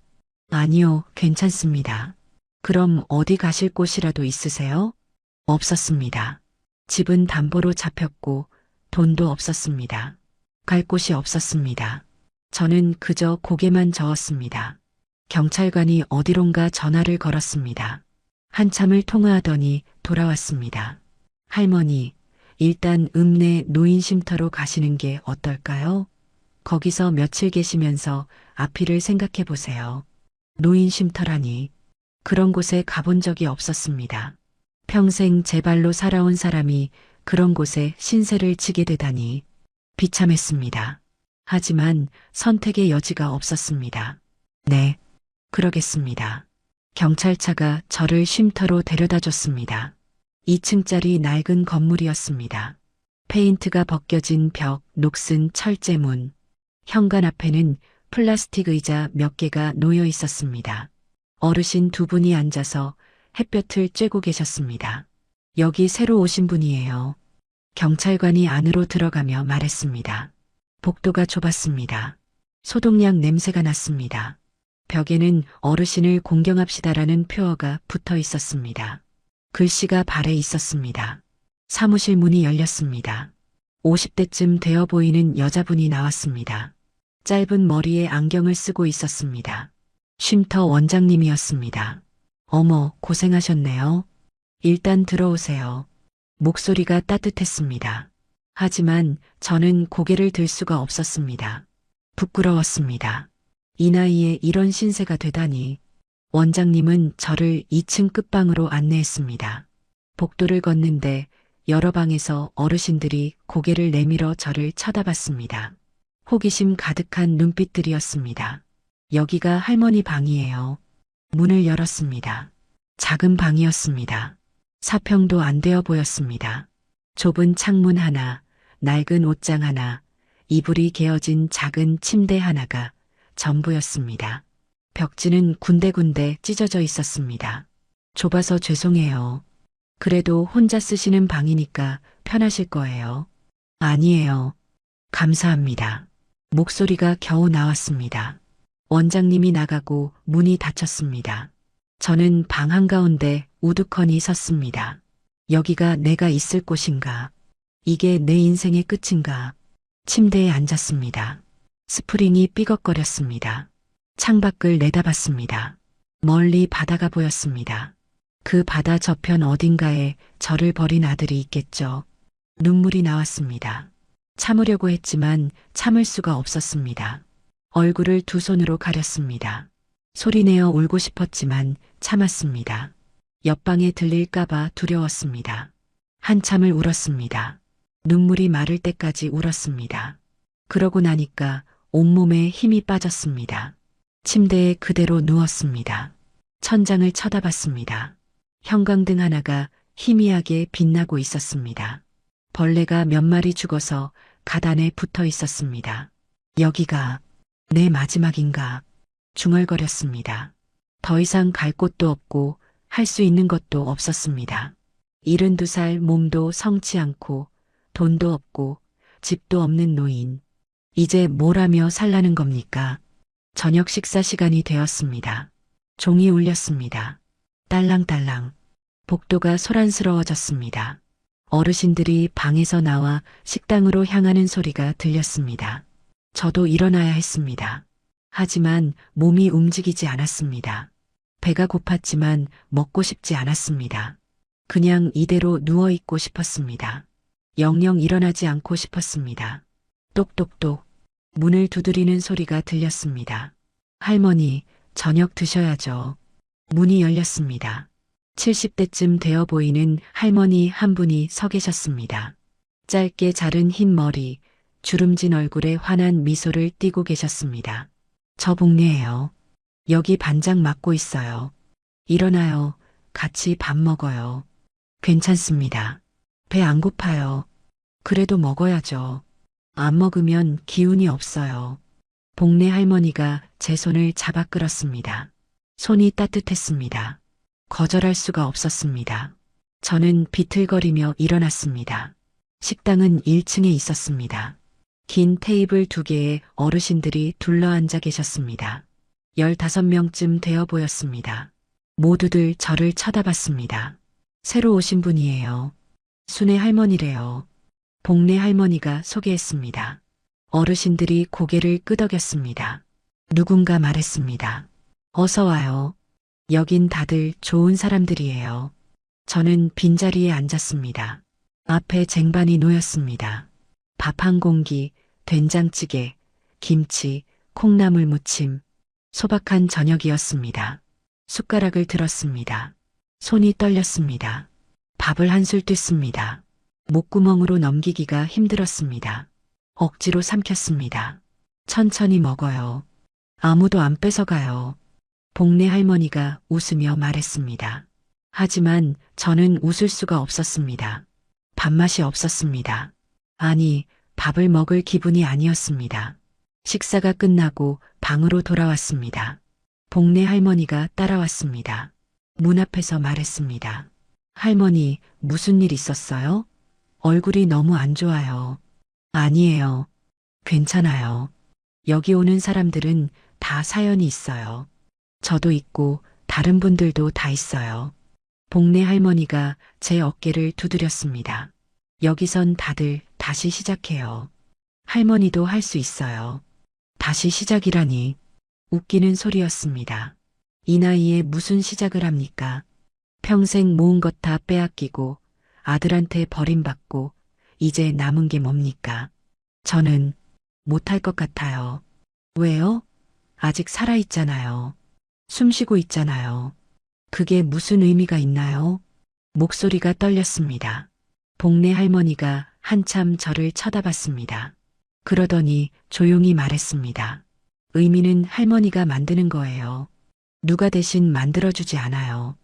아니요, 괜찮습니다. 그럼 어디 가실 곳이라도 있으세요? 없었습니다. 집은 담보로 잡혔고 돈도 없었습니다. 갈 곳이 없었습니다. 저는 그저 고개만 저었습니다. 경찰관이 어디론가 전화를 걸었습니다. 한참을 통화하더니 돌아왔습니다. 할머니, 일단 읍내 노인쉼터로 가시는 게 어떨까요? 거기서 며칠 계시면서 앞일을 생각해 보세요. 노인쉼터라니. 그런 곳에 가본 적이 없었습니다. 평생 제 발로 살아온 사람이 그런 곳에 신세를 지게 되다니 비참했습니다. 하지만 선택의 여지가 없었습니다. 네, 그러겠습니다. 경찰차가 저를 쉼터로 데려다 줬습니다. 2층짜리 낡은 건물이었습니다. 페인트가 벗겨진 벽, 녹슨 철제문, 현관 앞에는 플라스틱 의자 몇 개가 놓여 있었습니다. 어르신 2분이 앉아서 햇볕을 쬐고 계셨습니다. 여기 새로 오신 분이에요. 경찰관이 안으로 들어가며 말했습니다. 복도가 좁았습니다. 소독약 냄새가 났습니다. 벽에는 어르신을 공경합시다라는 표어가 붙어 있었습니다. 글씨가 발에 있었습니다. 사무실 문이 열렸습니다. 50대쯤 되어 보이는 여자분이 나왔습니다. 짧은 머리에 안경을 쓰고 있었습니다. 쉼터 원장님이었습니다. 어머, 고생하셨네요. 일단 들어오세요. 목소리가 따뜻했습니다. 하지만 저는 고개를 들 수가 없었습니다. 부끄러웠습니다. 이 나이에 이런 신세가 되다니. 원장님은 저를 2층 끝방으로 안내했습니다. 복도를 걷는데 여러 방에서 어르신들이 고개를 내밀어 저를 쳐다봤습니다. 호기심 가득한 눈빛들이었습니다. 여기가 할머니 방이에요. 문을 열었습니다. 작은 방이었습니다. 사평도 안 되어 보였습니다. 좁은 창문 하나, 낡은 옷장 하나, 이불이 개어진 작은 침대 하나가 전부였습니다. 벽지는 군데군데 찢어져 있었습니다. 좁아서 죄송해요. 그래도 혼자 쓰시는 방이니까 편하실 거예요. 아니에요. 감사합니다. 목소리가 겨우 나왔습니다. 원장님이 나가고 문이 닫혔습니다. 저는 방 한가운데 우두커니 섰습니다. 여기가 내가 있을 곳인가? 이게 내 인생의 끝인가? 침대에 앉았습니다. 스프링이 삐걱거렸습니다. 창밖을 내다봤습니다. 멀리 바다가 보였습니다. 그 바다 저편 어딘가에 저를 버린 아들이 있겠죠. 눈물이 나왔습니다. 참으려고 했지만 참을 수가 없었습니다. 얼굴을 두 손으로 가렸습니다. 소리내어 울고 싶었지만 참았습니다. 옆방에 들릴까봐 두려웠습니다. 한참을 울었습니다. 눈물이 마를 때까지 울었습니다. 그러고 나니까 온몸에 힘이 빠졌습니다. 침대에 그대로 누웠습니다. 천장을 쳐다봤습니다. 형광등 하나가 희미하게 빛나고 있었습니다. 벌레가 몇 마리 죽어서 가단에 붙어 있었습니다. 여기가 내 마지막인가? 중얼거렸습니다. 더 이상 갈 곳도 없고 할 수 있는 것도 없었습니다. 72살 몸도 성치 않고 돈도 없고 집도 없는 노인. 이제 뭘 하며 살라는 겁니까? 저녁 식사 시간이 되었습니다. 종이 울렸습니다. 딸랑딸랑. 복도가 소란스러워졌습니다. 어르신들이 방에서 나와 식당으로 향하는 소리가 들렸습니다. 저도 일어나야 했습니다. 하지만 몸이 움직이지 않았습니다. 배가 고팠지만 먹고 싶지 않았습니다. 그냥 이대로 누워있고 싶었습니다. 영영 일어나지 않고 싶었습니다. 똑똑똑. 문을 두드리는 소리가 들렸습니다. 할머니, 저녁 드셔야죠. 문이 열렸습니다. 70대쯤 되어 보이는 할머니 한 분이 서 계셨습니다. 짧게 자른 흰 머리, 주름진 얼굴에 환한 미소를 띠고 계셨습니다. 저 복례예요. 여기 반장 맡고 있어요. 일어나요. 같이 밥 먹어요. 괜찮습니다. 배 안 고파요. 그래도 먹어야죠. 안 먹으면 기운이 없어요. 복례 할머니가 제 손을 잡아 끌었습니다. 손이 따뜻했습니다. 거절할 수가 없었습니다. 저는 비틀거리며 일어났습니다. 식당은 1층에 있었습니다. 긴 테이블 2개에 어르신들이 둘러앉아 계셨습니다. 15명쯤 되어 보였습니다. 모두들 저를 쳐다봤습니다. 새로 오신 분이에요. 순애 할머니래요. 복례 할머니가 소개했습니다. 어르신들이 고개를 끄덕였습니다. 누군가 말했습니다. 어서 와요. 여긴 다들 좋은 사람들이에요. 저는 빈자리에 앉았습니다. 앞에 쟁반이 놓였습니다. 밥 한 공기, 된장찌개, 김치, 콩나물 무침, 소박한 저녁이었습니다. 숟가락을 들었습니다. 손이 떨렸습니다. 밥을 한술 뜯습니다. 목구멍으로 넘기기가 힘들었습니다. 억지로 삼켰습니다. 천천히 먹어요. 아무도 안 뺏어가요. 복례 할머니가 웃으며 말했습니다. 하지만 저는 웃을 수가 없었습니다. 밥맛이 없었습니다. 아니, 밥을 먹을 기분이 아니었습니다. 식사가 끝나고 방으로 돌아왔습니다. 복례 할머니가 따라왔습니다. 문 앞에서 말했습니다. 할머니, 무슨 일 있었어요? 얼굴이 너무 안 좋아요. 아니에요. 괜찮아요. 여기 오는 사람들은 다 사연이 있어요. 저도 있고 다른 분들도 다 있어요. 복례 할머니가 제 어깨를 두드렸습니다. 여기선 다들 다시 시작해요. 할머니도 할 수 있어요. 다시 시작이라니. 웃기는 소리였습니다. 이 나이에 무슨 시작을 합니까? 평생 모은 것 다 빼앗기고 아들한테 버림받고 이제 남은 게 뭡니까? 저는 못할 것 같아요. 왜요? 아직 살아있잖아요. 숨 쉬고 있잖아요. 그게 무슨 의미가 있나요? 목소리가 떨렸습니다. 복례 할머니가 한참 저를 쳐다봤습니다. 그러더니 조용히 말했습니다. 의미는 할머니가 만드는 거예요. 누가 대신 만들어주지 않아요.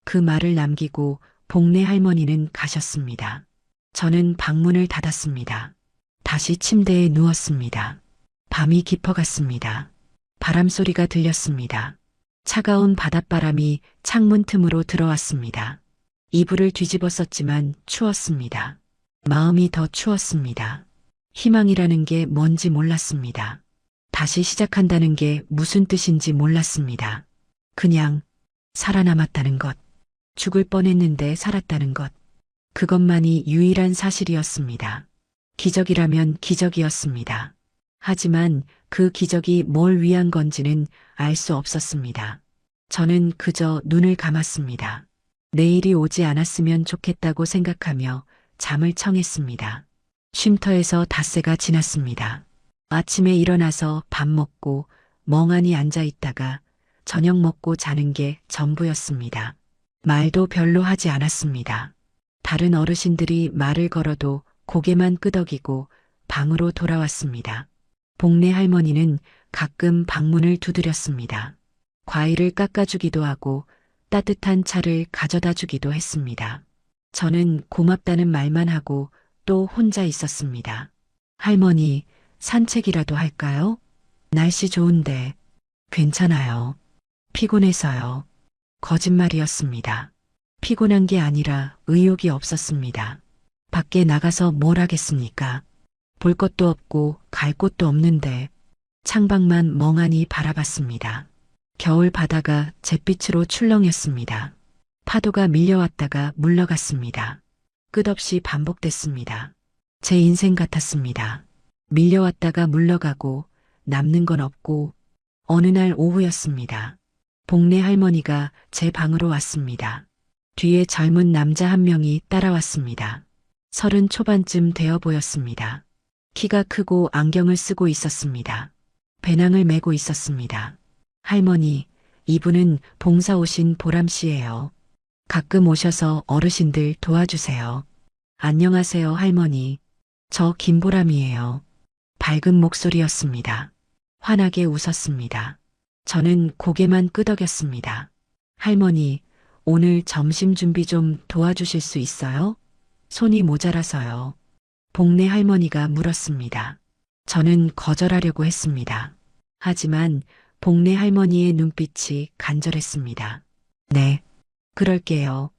그 말을 남기고 복례 할머니는 가셨습니다. 저는 방문을 닫았습니다. 다시 침대에 누웠습니다. 밤이 깊어갔습니다. 바람소리가 들렸습니다. 차가운 바닷바람이 창문 틈으로 들어왔습니다. 이불을 뒤집어 썼지만 추웠습니다. 마음이 더 추웠습니다. 희망이라는 게 뭔지 몰랐습니다. 다시 시작한다는 게 무슨 뜻인지 몰랐습니다. 그냥 살아남았다는 것, 죽을 뻔했는데 살았다는 것, 그것만이 유일한 사실이었습니다. 기적이라면 기적이었습니다. 하지만 그 기적이 뭘 위한 건지는 알 수 없었습니다. 저는 그저 눈을 감았습니다. 내일이 오지 않았으면 좋겠다고 생각하며 잠을 청했습니다. 쉼터에서 닷새가 지났습니다. 아침에 일어나서 밥 먹고 멍하니 앉아 있다가 저녁 먹고 자는 게 전부였습니다. 말도 별로 하지 않았습니다. 다른 어르신들이 말을 걸어도 고개만 끄덕이고 방으로 돌아왔습니다. 복내 할머니는 가끔 방문을 두드렸습니다. 과일을 깎아주기도 하고 따뜻한 차를 가져다 주기도 했습니다. 저는 고맙다는 말만 하고 또 혼자 있었습니다. 할머니, 산책이라도 할까요? 날씨 좋은데. 괜찮아요. 피곤해서요. 거짓말이었습니다. 피곤한 게 아니라 의욕이 없었습니다. 밖에 나가서 뭘 하겠습니까? 볼 것도 없고 갈 곳도 없는데 창밖만 멍하니 바라봤습니다. 겨울 바다가 잿빛으로 출렁였습니다. 파도가 밀려왔다가 물러갔습니다. 끝없이 반복됐습니다. 제 인생 같았습니다. 밀려왔다가 물러가고 남는 건 없고 어느 날 오후였습니다. 복내 할머니가 제 방으로 왔습니다. 뒤에 젊은 남자 한 명이 따라왔습니다. 30 초반쯤 되어 보였습니다. 키가 크고 안경을 쓰고 있었습니다. 배낭을 메고 있었습니다. 할머니, 이분은 봉사 오신 보람 씨예요. 가끔 오셔서 어르신들 도와주세요. 안녕하세요, 할머니. 저 김보람이에요. 밝은 목소리였습니다. 환하게 웃었습니다. 저는 고개만 끄덕였습니다. 할머니, 오늘 점심 준비 좀 도와주실 수 있어요? 손이 모자라서요. 복내 할머니가 물었습니다. 저는 거절하려고 했습니다. 하지만 복내 할머니의 눈빛이 간절했습니다. 네, 그럴게요.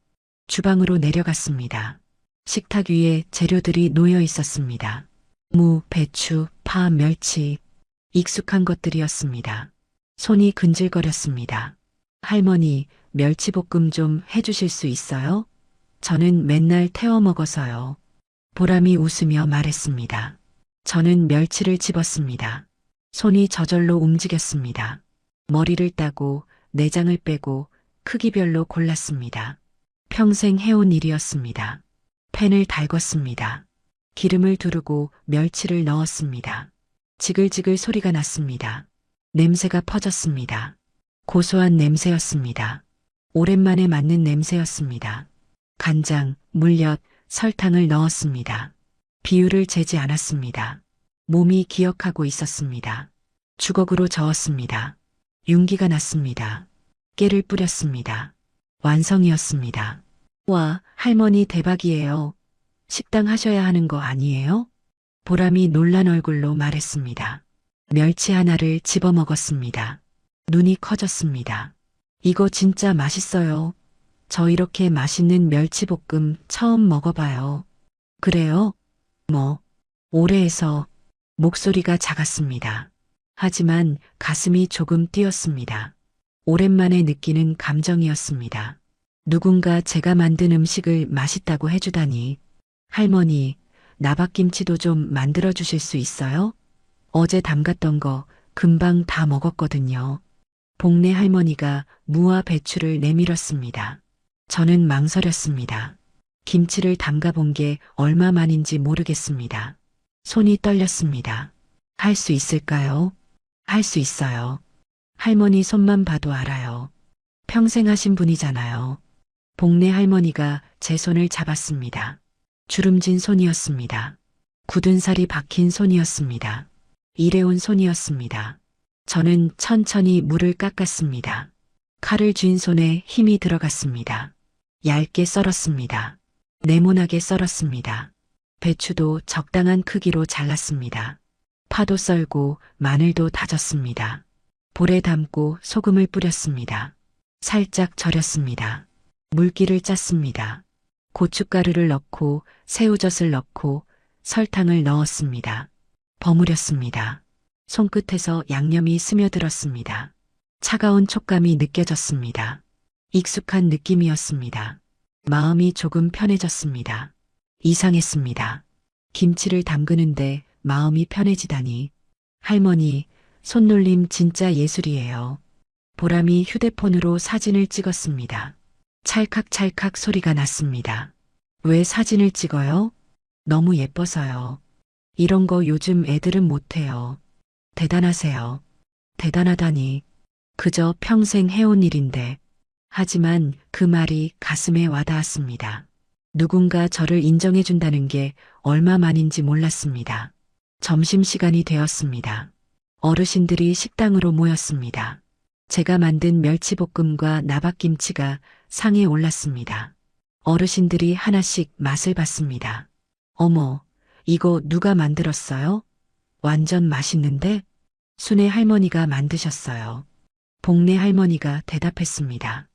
주방으로 내려갔습니다. 식탁 위에 재료들이 놓여 있었습니다. 무, 배추, 파, 멸치, 익숙한 것들이었습니다. 손이 근질거렸습니다. 할머니, 멸치볶음 좀 해주실 수 있어요? 저는 맨날 태워 먹어서요. 보람이 웃으며 말했습니다. 저는 멸치를 집었습니다. 손이 저절로 움직였습니다. 머리를 따고 내장을 빼고 크기별로 골랐습니다. 평생 해온 일이었습니다. 팬을 달궜습니다. 기름을 두르고 멸치를 넣었습니다. 지글지글 소리가 났습니다. 냄새가 퍼졌습니다. 고소한 냄새였습니다. 오랜만에 맡는 냄새였습니다. 간장, 물엿, 설탕을 넣었습니다. 비율을 재지 않았습니다. 몸이 기억하고 있었습니다. 주걱으로 저었습니다. 윤기가 났습니다. 깨를 뿌렸습니다. 완성이었습니다. 와, 할머니 대박이에요. 식당 하셔야 하는 거 아니에요? 보람이 놀란 얼굴로 말했습니다. 멸치 하나를 집어 먹었습니다. 눈이 커졌습니다. 이거 진짜 맛있어요. 저 이렇게 맛있는 멸치볶음 처음 먹어봐요. 그래요? 뭐, 오래 해서 목소리가 작았습니다. 하지만 가슴이 조금 뛰었습니다. 오랜만에 느끼는 감정이었습니다. 누군가 제가 만든 음식을 맛있다고 해주다니. 할머니, 나박김치도 좀 만들어 주실 수 있어요? 어제 담갔던 거 금방 다 먹었거든요. 복내 할머니가 무와 배추를 내밀었습니다. 저는 망설였습니다. 김치를 담가본 게 얼마만인지 모르겠습니다. 손이 떨렸습니다. 할 수 있을까요? 할 수 있어요. 할머니 손만 봐도 알아요. 평생 하신 분이잖아요. 복내 할머니가 제 손을 잡았습니다. 주름진 손이었습니다. 굳은 살이 박힌 손이었습니다. 일해온 손이었습니다. 저는 천천히 물을 깎았습니다. 칼을 쥔 손에 힘이 들어갔습니다. 얇게 썰었습니다. 네모나게 썰었습니다. 배추도 적당한 크기로 잘랐습니다. 파도 썰고 마늘도 다졌습니다. 볼에 담고 소금을 뿌렸습니다. 살짝 절였습니다. 물기를 짰습니다. 고춧가루를 넣고 새우젓을 넣고 설탕을 넣었습니다. 버무렸습니다. 손끝에서 양념이 스며들었습니다. 차가운 촉감이 느껴졌습니다. 익숙한 느낌이었습니다. 마음이 조금 편해졌습니다. 이상했습니다. 김치를 담그는데 마음이 편해지다니. 할머니, 손놀림 진짜 예술이에요. 보람이 휴대폰으로 사진을 찍었습니다. 찰칵찰칵 소리가 났습니다. 왜 사진을 찍어요? 너무 예뻐서요. 이런 거 요즘 애들은 못해요. 대단하세요. 대단하다니. 그저 평생 해온 일인데. 하지만 그 말이 가슴에 와닿았습니다. 누군가 저를 인정해준다는 게 얼마만인지 몰랐습니다. 점심시간이 되었습니다. 어르신들이 식당으로 모였습니다. 제가 만든 멸치볶음과 나박김치가 상에 올랐습니다. 어르신들이 하나씩 맛을 봤습니다. 어머, 이거 누가 만들었어요? 완전 맛있는데? 순애 할머니가 만드셨어요. 복내 할머니가 대답했습니다.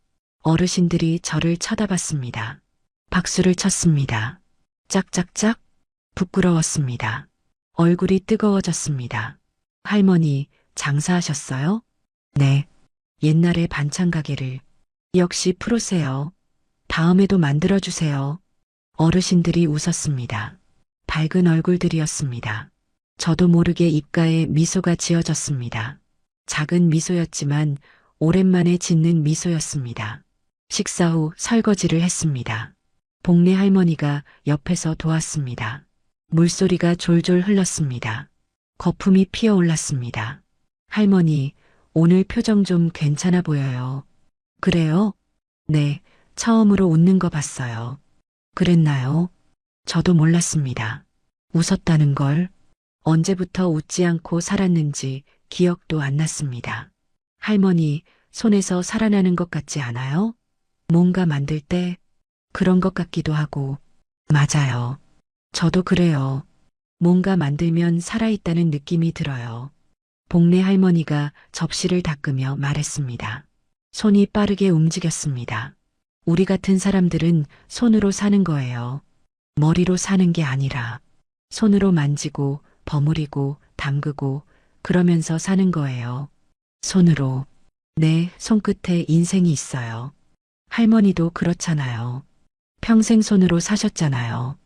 어르신들이 저를 쳐다봤습니다. 박수를 쳤습니다. 짝짝짝 부끄러웠습니다. 얼굴이 뜨거워졌습니다. 할머니, 장사하셨어요? 네. 옛날에 반찬 가게를. 역시 프로세요. 다음에도 만들어주세요. 어르신들이 웃었습니다. 밝은 얼굴들이었습니다. 저도 모르게 입가에 미소가 지어졌습니다. 작은 미소였지만 오랜만에 짓는 미소였습니다. 식사 후 설거지를 했습니다. 복내 할머니가 옆에서 도왔습니다. 물소리가 졸졸 흘렀습니다. 거품이 피어올랐습니다. 할머니, 오늘 표정 좀 괜찮아 보여요. 그래요? 네, 처음으로 웃는 거 봤어요. 그랬나요? 저도 몰랐습니다. 웃었다는 걸 언제부터 웃지 않고 살았는지 기억도 안 났습니다. 할머니, 손에서 살아나는 것 같지 않아요? 뭔가 만들 때 그런 것 같기도 하고. 맞아요. 저도 그래요. 뭔가 만들면 살아있다는 느낌이 들어요. 복내 할머니가 접시를 닦으며 말했습니다. 손이 빠르게 움직였습니다. 우리 같은 사람들은 손으로 사는 거예요. 머리로 사는 게 아니라 손으로 만지고 버무리고 담그고 그러면서 사는 거예요. 손으로. 네, 손끝에 인생이 있어요. 할머니도 그렇잖아요. 평생 손으로 사셨잖아요.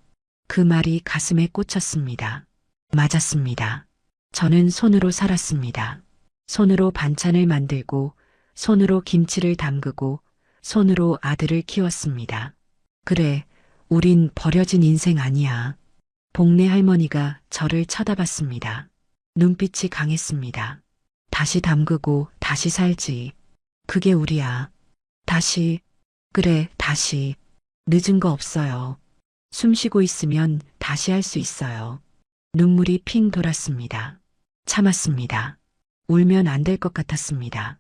그 말이 가슴에 꽂혔습니다. 맞았습니다. 저는 손으로 살았습니다. 손으로 반찬을 만들고, 손으로 김치를 담그고, 손으로 아들을 키웠습니다. 그래, 우린 버려진 인생 아니야. 복내 할머니가 저를 쳐다봤습니다. 눈빛이 강했습니다. 다시 담그고 다시 살지. 그게 우리야. 다시. 그래, 다시. 늦은 거 없어요. 숨 쉬고 있으면 다시 할 수 있어요. 눈물이 핑 돌았습니다. 참았습니다. 울면 안 될 것 같았습니다.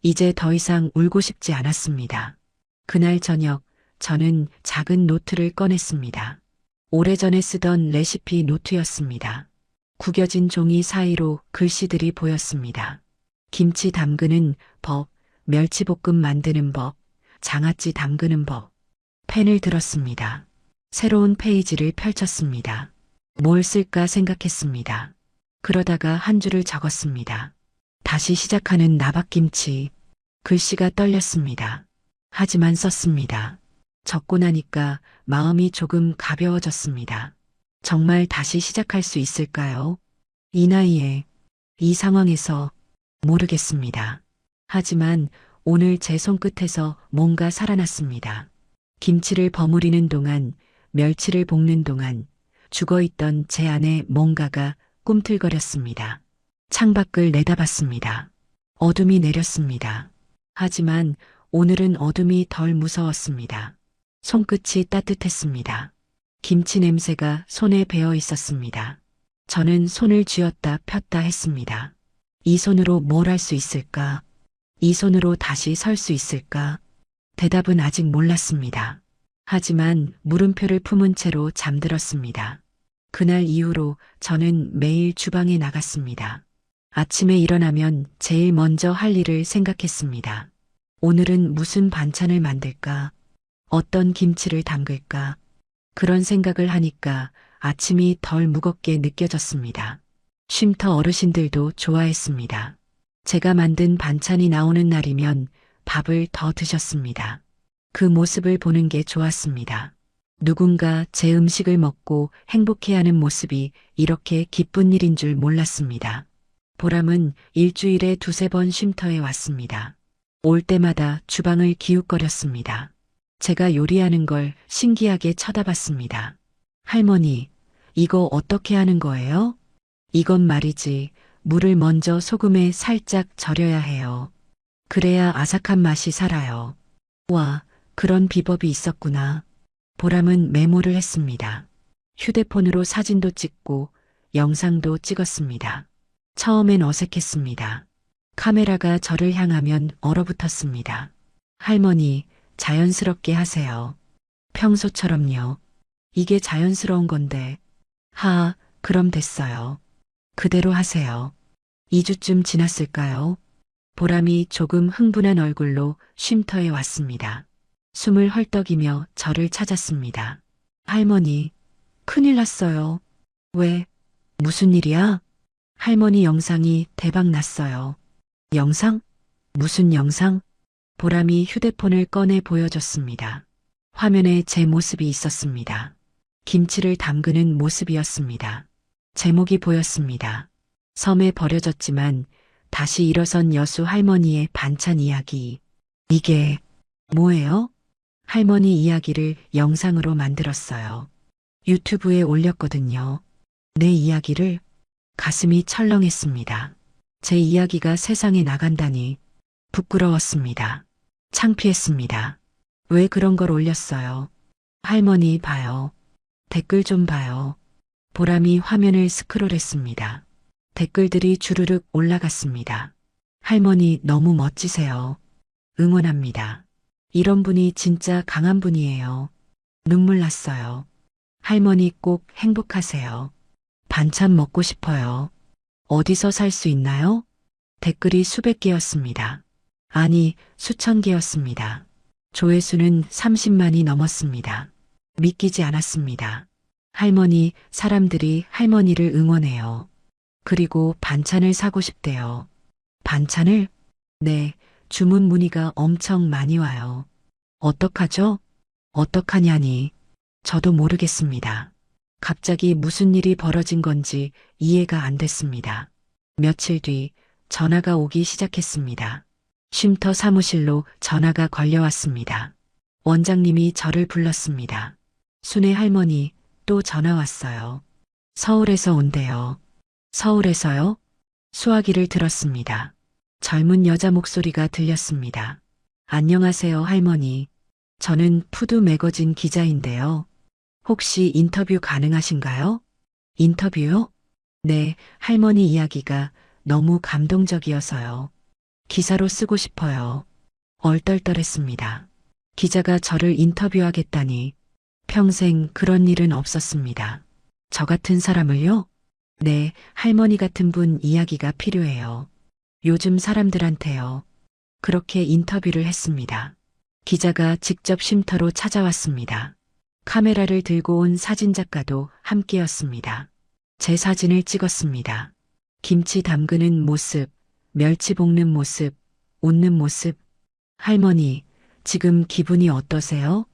이제 더 이상 울고 싶지 않았습니다. 그날 저녁 저는 작은 노트를 꺼냈습니다. 오래전에 쓰던 레시피 노트였습니다. 구겨진 종이 사이로 글씨들이 보였습니다. 김치 담그는 법, 멸치볶음 만드는 법, 장아찌 담그는 법. 펜을 들었습니다. 새로운 페이지를 펼쳤습니다. 뭘 쓸까 생각했습니다. 그러다가 한 줄을 적었습니다. 다시 시작하는 나박김치. 글씨가 떨렸습니다. 하지만 썼습니다. 적고 나니까 마음이 조금 가벼워졌습니다. 정말 다시 시작할 수 있을까요? 이 나이에, 이 상황에서 모르겠습니다. 하지만 오늘 제 손끝에서 뭔가 살아났습니다. 김치를 버무리는 동안, 멸치를 볶는 동안 죽어있던 제 안에 뭔가가 꿈틀거렸습니다. 창밖을 내다봤습니다. 어둠이 내렸습니다. 하지만 오늘은 어둠이 덜 무서웠습니다. 손끝이 따뜻했습니다. 김치 냄새가 손에 배어 있었습니다. 저는 손을 쥐었다 폈다 했습니다. 이 손으로 뭘 할 수 있을까? 이 손으로 다시 설 수 있을까? 대답은 아직 몰랐습니다. 하지만 물음표를 품은 채로 잠들었습니다. 그날 이후로 저는 매일 주방에 나갔습니다. 아침에 일어나면 제일 먼저 할 일을 생각했습니다. 오늘은 무슨 반찬을 만들까? 어떤 김치를 담글까? 그런 생각을 하니까 아침이 덜 무겁게 느껴졌습니다. 쉼터 어르신들도 좋아했습니다. 제가 만든 반찬이 나오는 날이면 밥을 더 드셨습니다. 그 모습을 보는 게 좋았습니다. 누군가 제 음식을 먹고 행복해하는 모습이 이렇게 기쁜 일인 줄 몰랐습니다. 보람은 일주일에 두세 번 쉼터에 왔습니다. 올 때마다 주방을 기웃거렸습니다. 제가 요리하는 걸 신기하게 쳐다봤습니다. 할머니, 이거 어떻게 하는 거예요? 이건 말이지, 물을 먼저 소금에 살짝 절여야 해요. 그래야 아삭한 맛이 살아요. 와, 그런 비법이 있었구나. 보람은 메모를 했습니다. 휴대폰으로 사진도 찍고 영상도 찍었습니다. 처음엔 어색했습니다. 카메라가 저를 향하면 얼어붙었습니다. 할머니, 자연스럽게 하세요. 평소처럼요. 이게 자연스러운 건데. 그럼 됐어요. 그대로 하세요. 2주쯤 지났을까요? 보람이 조금 흥분한 얼굴로 쉼터에 왔습니다. 숨을 헐떡이며 저를 찾았습니다. 할머니, 큰일 났어요. 왜? 무슨 일이야? 할머니 영상이 대박 났어요. 영상? 무슨 영상? 보람이 휴대폰을 꺼내 보여줬습니다. 화면에 제 모습이 있었습니다. 김치를 담그는 모습이었습니다. 제목이 보였습니다. 섬에 버려졌지만 다시 일어선 여수 할머니의 반찬 이야기. 이게 뭐예요? 할머니 이야기를 영상으로 만들었어요. 유튜브에 올렸거든요. 내 이야기를 가슴이 철렁했습니다. 제 이야기가 세상에 나간다니 부끄러웠습니다. 창피했습니다. 왜 그런 걸 올렸어요? 할머니 봐요. 댓글 좀 봐요. 보람이 화면을 스크롤했습니다. 댓글들이 주르륵 올라갔습니다. 할머니 너무 멋지세요. 응원합니다. 이런 분이 진짜 강한 분이에요. 눈물 났어요. 할머니 꼭 행복하세요. 반찬 먹고 싶어요. 어디서 살 수 있나요? 댓글이 수백 개였습니다. 아니, 수천 개였습니다. 조회수는 30만이 넘었습니다. 믿기지 않았습니다. 할머니, 사람들이 할머니를 응원해요. 그리고 반찬을 사고 싶대요. 반찬을? 네, 주문 문의가 엄청 많이 와요. 어떡하죠? 어떡하냐니. 저도 모르겠습니다. 갑자기 무슨 일이 벌어진 건지 이해가 안 됐습니다. 며칠 뒤 전화가 오기 시작했습니다. 쉼터 사무실로 전화가 걸려왔습니다. 원장님이 저를 불렀습니다. 순애 할머니, 또 전화 왔어요. 서울에서 온대요. 서울에서요? 수화기를 들었습니다. 젊은 여자 목소리가 들렸습니다. 안녕하세요, 할머니. 저는 푸드 매거진 기자인데요. 혹시 인터뷰 가능하신가요? 인터뷰요? 네, 할머니 이야기가 너무 감동적이어서요. 기사로 쓰고 싶어요. 얼떨떨했습니다. 기자가 저를 인터뷰하겠다니 평생 그런 일은 없었습니다. 저 같은 사람을요? 네, 할머니 같은 분 이야기가 필요해요. 요즘 사람들한테요. 그렇게 인터뷰를 했습니다. 기자가 직접 쉼터로 찾아왔습니다. 카메라를 들고 온 사진작가도 함께였습니다. 제 사진을 찍었습니다. 김치 담그는 모습, 멸치 볶는 모습, 웃는 모습. 할머니, 지금 기분이 어떠세요?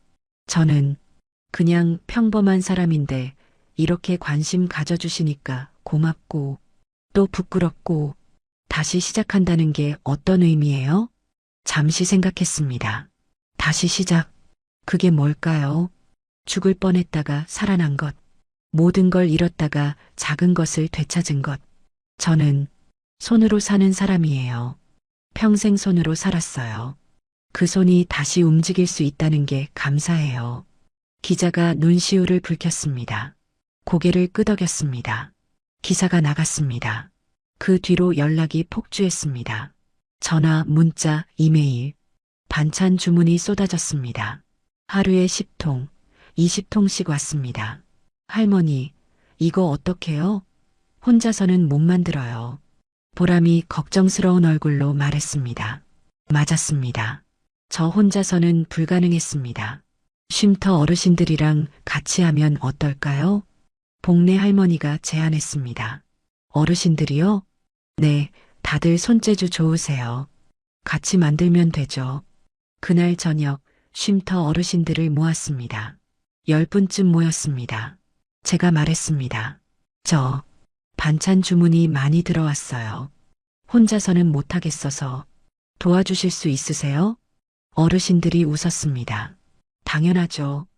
저는 그냥 평범한 사람인데 이렇게 관심 가져주시니까 고맙고 또 부끄럽고 다시 시작한다는 게 어떤 의미예요? 잠시 생각했습니다. 다시 시작. 그게 뭘까요? 죽을 뻔했다가 살아난 것. 모든 걸 잃었다가 작은 것을 되찾은 것. 저는 손으로 사는 사람이에요. 평생 손으로 살았어요. 그 손이 다시 움직일 수 있다는 게 감사해요. 기자가 눈시울을 붉혔습니다. 고개를 끄덕였습니다. 기사가 나갔습니다. 그 뒤로 연락이 폭주했습니다. 전화, 문자, 이메일, 반찬 주문이 쏟아졌습니다. 하루에 10통, 20통씩 왔습니다. 할머니, 이거 어떡해요? 혼자서는 못 만들어요. 보람이 걱정스러운 얼굴로 말했습니다. 맞았습니다. 저 혼자서는 불가능했습니다. 쉼터 어르신들이랑 같이 하면 어떨까요? 복내 할머니가 제안했습니다. 어르신들이요? 네, 다들 손재주 좋으세요. 같이 만들면 되죠. 그날 저녁 쉼터 어르신들을 모았습니다. 10분쯤 모였습니다. 제가 말했습니다. 저 반찬 주문이 많이 들어왔어요. 혼자서는 못하겠어서 도와주실 수 있으세요? 어르신들이 웃었습니다. 당연하죠.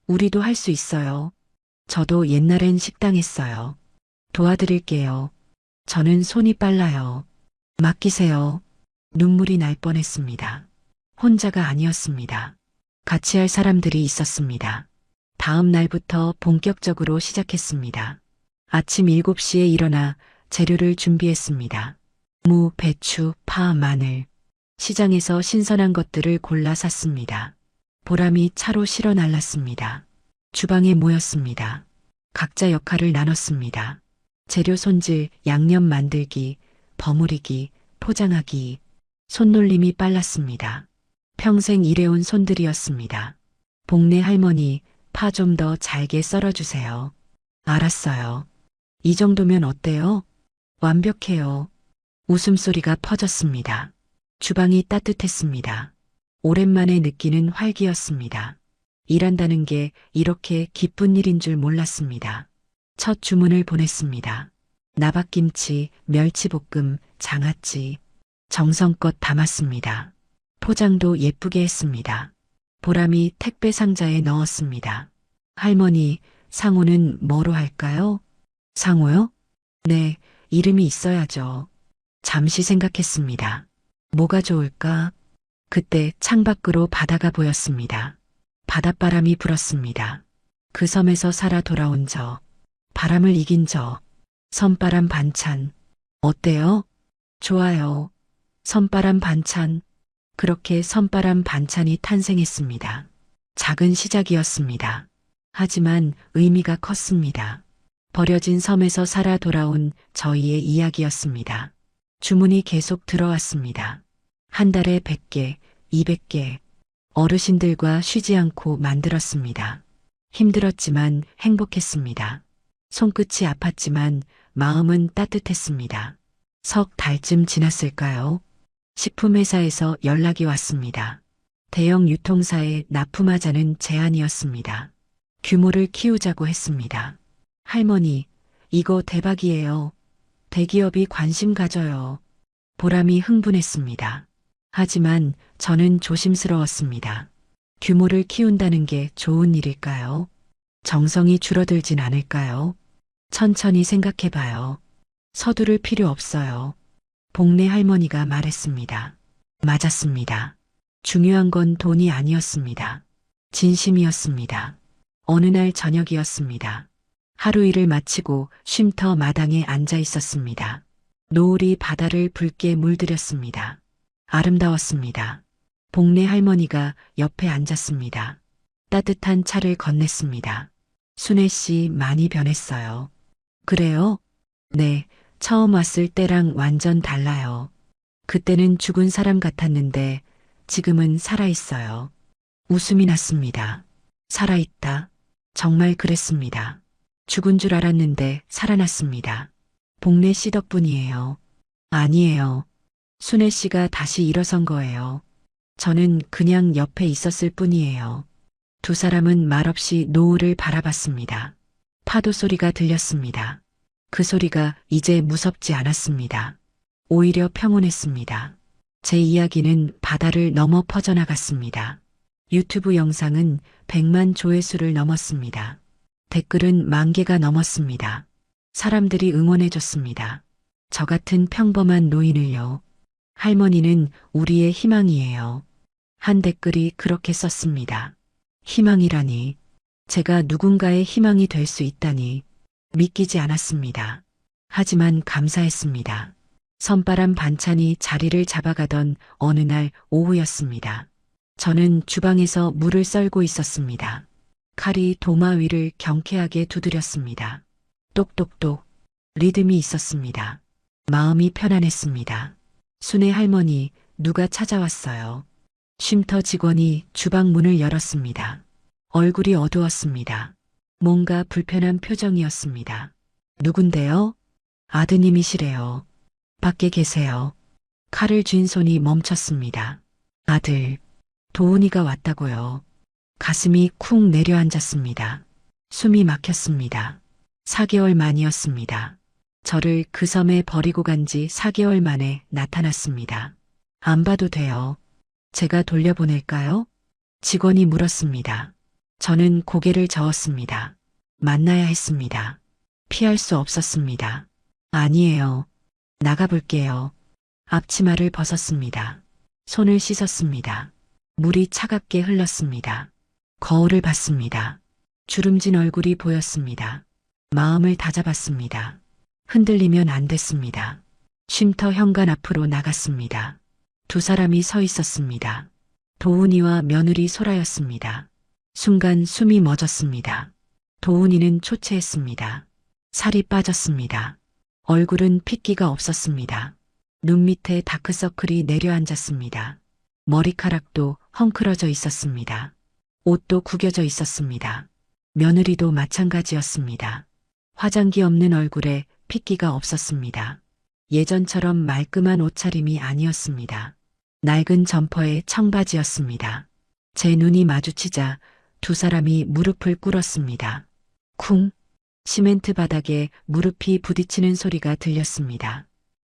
우리도 할 수 있어요. 저도 옛날엔 식당 했어요. 도와드릴게요. 저는 손이 빨라요. 맡기세요. 눈물이 날 뻔했습니다. 혼자가 아니었습니다. 같이 할 사람들이 있었습니다. 다음 날부터 본격적으로 시작했습니다. 아침 7시에 일어나 재료를 준비했습니다. 무, 배추, 파, 마늘. 시장에서 신선한 것들을 골라 샀습니다. 보람이 차로 실어 날랐습니다. 주방에 모였습니다. 각자 역할을 나눴습니다. 재료 손질, 양념 만들기, 버무리기, 포장하기. 손놀림이 빨랐습니다. 평생 일해온 손들이었습니다. 복내 할머니, 파 좀 더 잘게 썰어주세요. 알았어요. 이 정도면 어때요? 완벽해요. 웃음소리가 퍼졌습니다. 주방이 따뜻했습니다. 오랜만에 느끼는 활기였습니다. 일한다는 게 이렇게 기쁜 일인 줄 몰랐습니다. 첫 주문을 보냈습니다. 나박김치, 멸치볶음, 장아찌. 정성껏 담았습니다. 포장도 예쁘게 했습니다. 보람이 택배 상자에 넣었습니다. 할머니, 상호는 뭐로 할까요? 상호요? 네, 이름이 있어야죠. 잠시 생각했습니다. 뭐가 좋을까? 그때 창밖으로 바다가 보였습니다. 바닷바람이 불었습니다. 그 섬에서 살아 돌아온 저, 바람을 이긴 저, 섬바람 반찬. 어때요? 좋아요. 섬바람 반찬. 그렇게 섬바람 반찬이 탄생했습니다. 작은 시작이었습니다. 하지만 의미가 컸습니다. 버려진 섬에서 살아 돌아온 저희의 이야기였습니다. 주문이 계속 들어왔습니다. 한 달에 100개, 200개. 어르신들과 쉬지 않고 만들었습니다. 힘들었지만 행복했습니다. 손끝이 아팠지만 마음은 따뜻했습니다. 석 달쯤 지났을까요? 식품회사에서 연락이 왔습니다. 대형 유통사에 납품하자는 제안이었습니다. 규모를 키우자고 했습니다. 할머니, 이거 대박이에요. 대기업이 관심 가져요. 보람이 흥분했습니다. 하지만 저는 조심스러웠습니다. 규모를 키운다는 게 좋은 일일까요? 정성이 줄어들진 않을까요? 천천히 생각해봐요. 서두를 필요 없어요. 복내 할머니가 말했습니다. 맞았습니다. 중요한 건 돈이 아니었습니다. 진심이었습니다. 어느 날 저녁이었습니다. 하루 일을 마치고 쉼터 마당에 앉아 있었습니다. 노을이 바다를 붉게 물들였습니다. 아름다웠습니다. 복내 할머니가 옆에 앉았습니다. 따뜻한 차를 건넸습니다. 순애 씨 많이 변했어요. 그래요? 네, 처음 왔을 때랑 완전 달라요. 그때는 죽은 사람 같았는데 지금은 살아있어요. 웃음이 났습니다. 살아있다. 정말 그랬습니다. 죽은 줄 알았는데 살아났습니다. 복래 씨 덕분이에요. 아니에요. 순애 씨가 다시 일어선 거예요. 저는 그냥 옆에 있었을 뿐이에요. 두 사람은 말없이 노을을 바라봤습니다. 파도 소리가 들렸습니다. 그 소리가 이제 무섭지 않았습니다. 오히려 평온했습니다. 제 이야기는 바다를 넘어 퍼져나갔습니다. 유튜브 영상은 100만 조회수를 넘었습니다. 댓글은 10,000개가 넘었습니다. 사람들이 응원해줬습니다. 저 같은 평범한 노인을요. 할머니는 우리의 희망이에요. 한 댓글이 그렇게 썼습니다. 희망이라니. 제가 누군가의 희망이 될 수 있다니. 믿기지 않았습니다. 하지만 감사했습니다. 선바람 반찬이 자리를 잡아가던 어느 날 오후였습니다. 저는 주방에서 물을 썰고 있었습니다. 칼이 도마 위를 경쾌하게 두드렸습니다. 똑똑똑. 리듬이 있었습니다. 마음이 편안했습니다. 순애 할머니, 누가 찾아왔어요. 쉼터 직원이 주방 문을 열었습니다. 얼굴이 어두웠습니다. 뭔가 불편한 표정이었습니다. 누군데요? 아드님이시래요. 밖에 계세요. 칼을 쥔 손이 멈췄습니다. 아들, 도훈이가 왔다고요. 가슴이 쿵 내려앉았습니다. 숨이 막혔습니다. 4개월 만이었습니다. 저를 그 섬에 버리고 간 지 4개월 만에 나타났습니다. 안 봐도 돼요. 제가 돌려보낼까요? 직원이 물었습니다. 저는 고개를 저었습니다. 만나야 했습니다. 피할 수 없었습니다. 아니에요. 나가볼게요. 앞치마를 벗었습니다. 손을 씻었습니다. 물이 차갑게 흘렀습니다. 거울을 봤습니다. 주름진 얼굴이 보였습니다. 마음을 다잡았습니다. 흔들리면 안 됐습니다. 쉼터 현관 앞으로 나갔습니다. 두 사람이 서 있었습니다. 도훈이와 며느리 소라였습니다. 순간 숨이 멎었습니다. 도훈이는 초췌했습니다. 살이 빠졌습니다. 얼굴은 핏기가 없었습니다. 눈 밑에 다크서클이 내려앉았습니다. 머리카락도 헝클어져 있었습니다. 옷도 구겨져 있었습니다. 며느리도 마찬가지였습니다. 화장기 없는 얼굴에 핏기가 없었습니다. 예전처럼 말끔한 옷차림이 아니었습니다. 낡은 점퍼에 청바지였습니다. 제 눈이 마주치자 두 사람이 무릎을 꿇었습니다. 쿵! 시멘트 바닥에 무릎이 부딪히는 소리가 들렸습니다.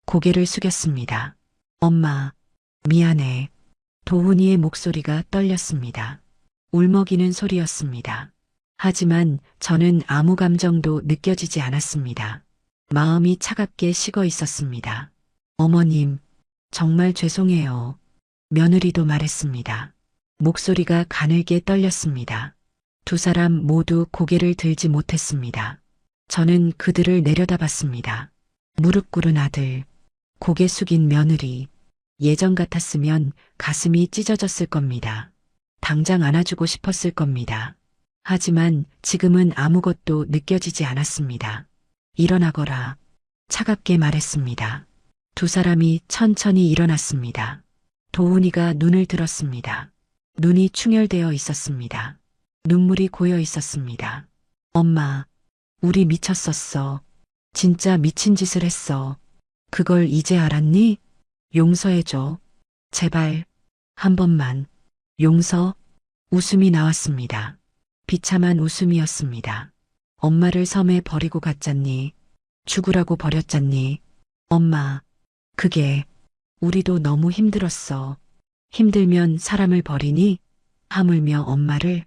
고개를 숙였습니다. 엄마, 미안해. 도훈이의 목소리가 떨렸습니다. 울먹이는 소리였습니다. 하지만 저는 아무 감정도 느껴지지 않았습니다. 마음이 차갑게 식어 있었습니다. 어머님, 정말 죄송해요. 며느리도 말했습니다. 목소리가 가늘게 떨렸습니다. 두 사람 모두 고개를 들지 못했습니다. 저는 그들을 내려다봤습니다. 무릎 꿇은 아들, 고개 숙인 며느리. 예전 같았으면 가슴이 찢어졌을 겁니다. 당장 안아주고 싶었을 겁니다. 하지만 지금은 아무것도 느껴지지 않았습니다. 일어나거라. 차갑게 말했습니다. 두 사람이 천천히 일어났습니다. 도훈이가 눈을 들었습니다. 눈이 충혈되어 있었습니다. 눈물이 고여 있었습니다. 엄마, 우리 미쳤었어. 진짜 미친 짓을 했어. 그걸 이제 알았니? 용서해줘. 제발, 한 번만. 용서? 웃음이 나왔습니다. 비참한 웃음이었습니다. 엄마를 섬에 버리고 갔잖니. 죽으라고 버렸잖니. 엄마, 그게 우리도 너무 힘들었어. 힘들면 사람을 버리니? 하물며 엄마를.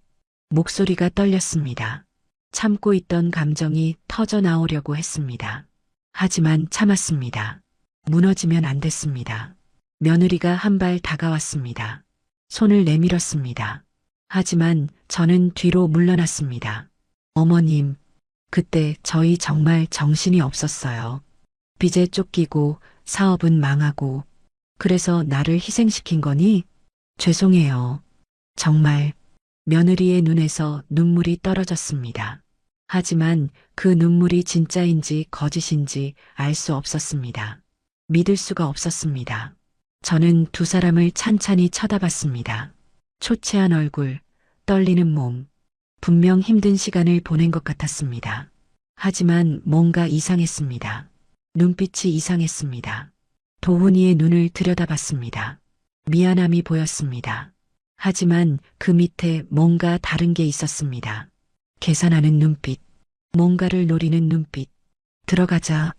목소리가 떨렸습니다. 참고 있던 감정이 터져 나오려고 했습니다. 하지만 참았습니다. 무너지면 안 됐습니다. 며느리가 한 발 다가왔습니다. 손을 내밀었습니다. 하지만 저는 뒤로 물러났습니다. 어머님, 그때 저희 정말 정신이 없었어요. 빚에 쫓기고 사업은 망하고 그래서 나를 희생시킨 거니? 죄송해요. 정말. 며느리의 눈에서 눈물이 떨어졌습니다. 하지만 그 눈물이 진짜인지 거짓인지 알 수 없었습니다. 믿을 수가 없었습니다. 저는 두 사람을 찬찬히 쳐다봤습니다. 초췌한 얼굴, 떨리는 몸, 분명 힘든 시간을 보낸 것 같았습니다. 하지만 뭔가 이상했습니다. 눈빛이 이상했습니다. 도훈이의 눈을 들여다봤습니다. 미안함이 보였습니다. 하지만 그 밑에 뭔가 다른 게 있었습니다. 계산하는 눈빛, 뭔가를 노리는 눈빛. 들어가자.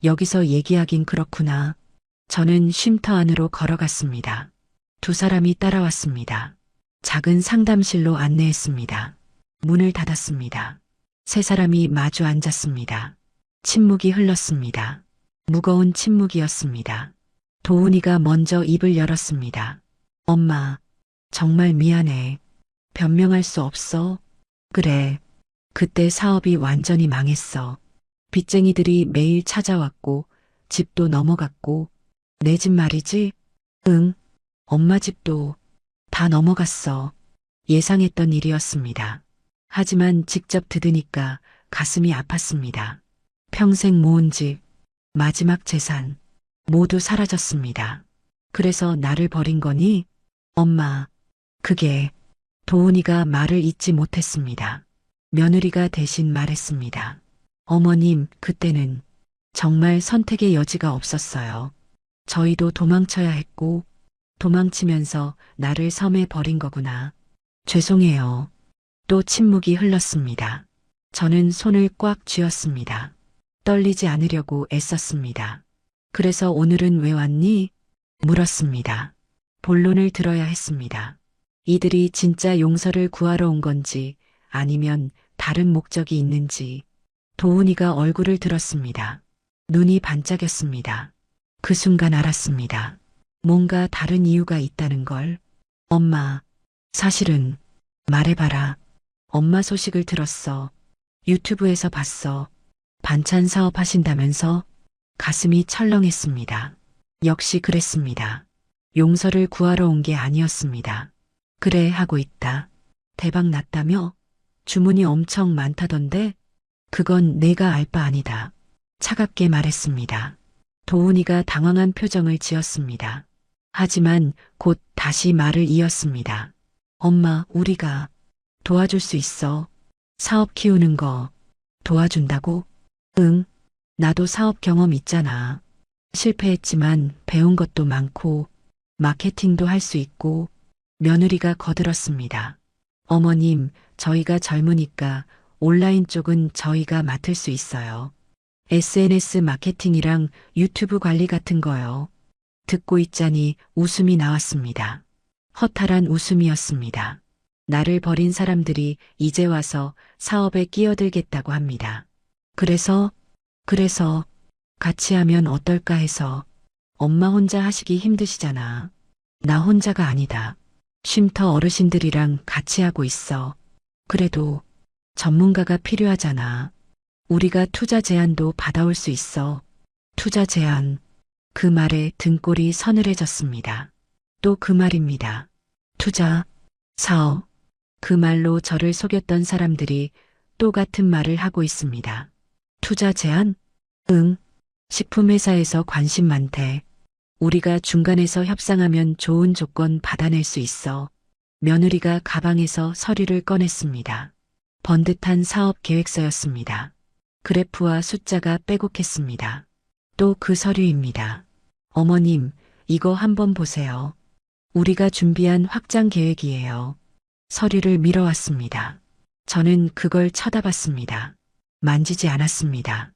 여기서 얘기하긴 그렇구나. 저는 쉼터 안으로 걸어갔습니다. 두 사람이 따라왔습니다. 작은 상담실로 안내했습니다. 문을 닫았습니다. 세 사람이 마주 앉았습니다. 침묵이 흘렀습니다. 무거운 침묵이었습니다. 도훈이가 먼저 입을 열었습니다. 엄마, 정말 미안해. 변명할 수 없어? 그래. 그때 사업이 완전히 망했어. 빚쟁이들이 매일 찾아왔고 집도 넘어갔고 내 집 말이지? 응. 엄마 집도 다 넘어갔어. 예상했던 일이었습니다. 하지만 직접 들으니까 가슴이 아팠습니다. 평생 모은 집, 마지막 재산 모두 사라졌습니다. 그래서 나를 버린 거니? 엄마, 그게. 도훈이가 말을 잇지 못했습니다. 며느리가 대신 말했습니다. 어머님, 그때는 정말 선택의 여지가 없었어요. 저희도 도망쳐야 했고, 도망치면서 나를 섬에 버린 거구나. 죄송해요. 또 침묵이 흘렀습니다. 저는 손을 꽉 쥐었습니다. 떨리지 않으려고 애썼습니다. 그래서 오늘은 왜 왔니? 물었습니다. 본론을 들어야 했습니다. 이들이 진짜 용서를 구하러 온 건지 아니면 다른 목적이 있는지 도훈이가 얼굴을 들었습니다. 눈이 반짝였습니다. 그 순간 알았습니다. 뭔가 다른 이유가 있다는 걸. 엄마, 사실은 말해봐라. 엄마 소식을 들었어. 유튜브에서 봤어. 반찬 사업 하신다면서 가슴이 철렁했습니다. 역시 그랬습니다. 용서를 구하러 온 게 아니었습니다. 그래 하고 있다. 대박 났다며? 주문이 엄청 많다던데? 그건 내가 알 바 아니다. 차갑게 말했습니다. 도훈이가 당황한 표정을 지었습니다. 하지만 곧 다시 말을 이었습니다. 엄마, 우리가 도와줄 수 있어. 사업 키우는 거 도와준다고? 응, 나도 사업 경험 있잖아. 실패했지만 배운 것도 많고 마케팅도 할 수 있고. 며느리가 거들었습니다. 어머님, 저희가 젊으니까 온라인 쪽은 저희가 맡을 수 있어요. SNS 마케팅이랑 유튜브 관리 같은 거요. 듣고 있자니 웃음이 나왔습니다. 허탈한 웃음이었습니다. 나를 버린 사람들이 이제 와서 사업에 끼어들겠다고 합니다. 그래서 같이 하면 어떨까 해서. 엄마 혼자 하시기 힘드시잖아. 나 혼자가 아니다. 쉼터 어르신들이랑 같이 하고 있어. 그래도 전문가가 필요하잖아. 우리가 투자 제안도 받아올 수 있어. 투자 제안. 그 말에 등골이 서늘해졌습니다. 또 그 말입니다. 투자, 사업. 그 말로 저를 속였던 사람들이 또 같은 말을 하고 있습니다. 투자 제안? 응. 식품회사에서 관심 많대. 우리가 중간에서 협상하면 좋은 조건 받아낼 수 있어. 며느리가 가방에서 서류를 꺼냈습니다. 번듯한 사업 계획서였습니다. 그래프와 숫자가 빼곡했습니다. 또 그 서류입니다. 어머님, 이거 한번 보세요. 우리가 준비한 확장 계획이에요. 서류를 밀어왔습니다. 저는 그걸 쳐다봤습니다. 만지지 않았습니다.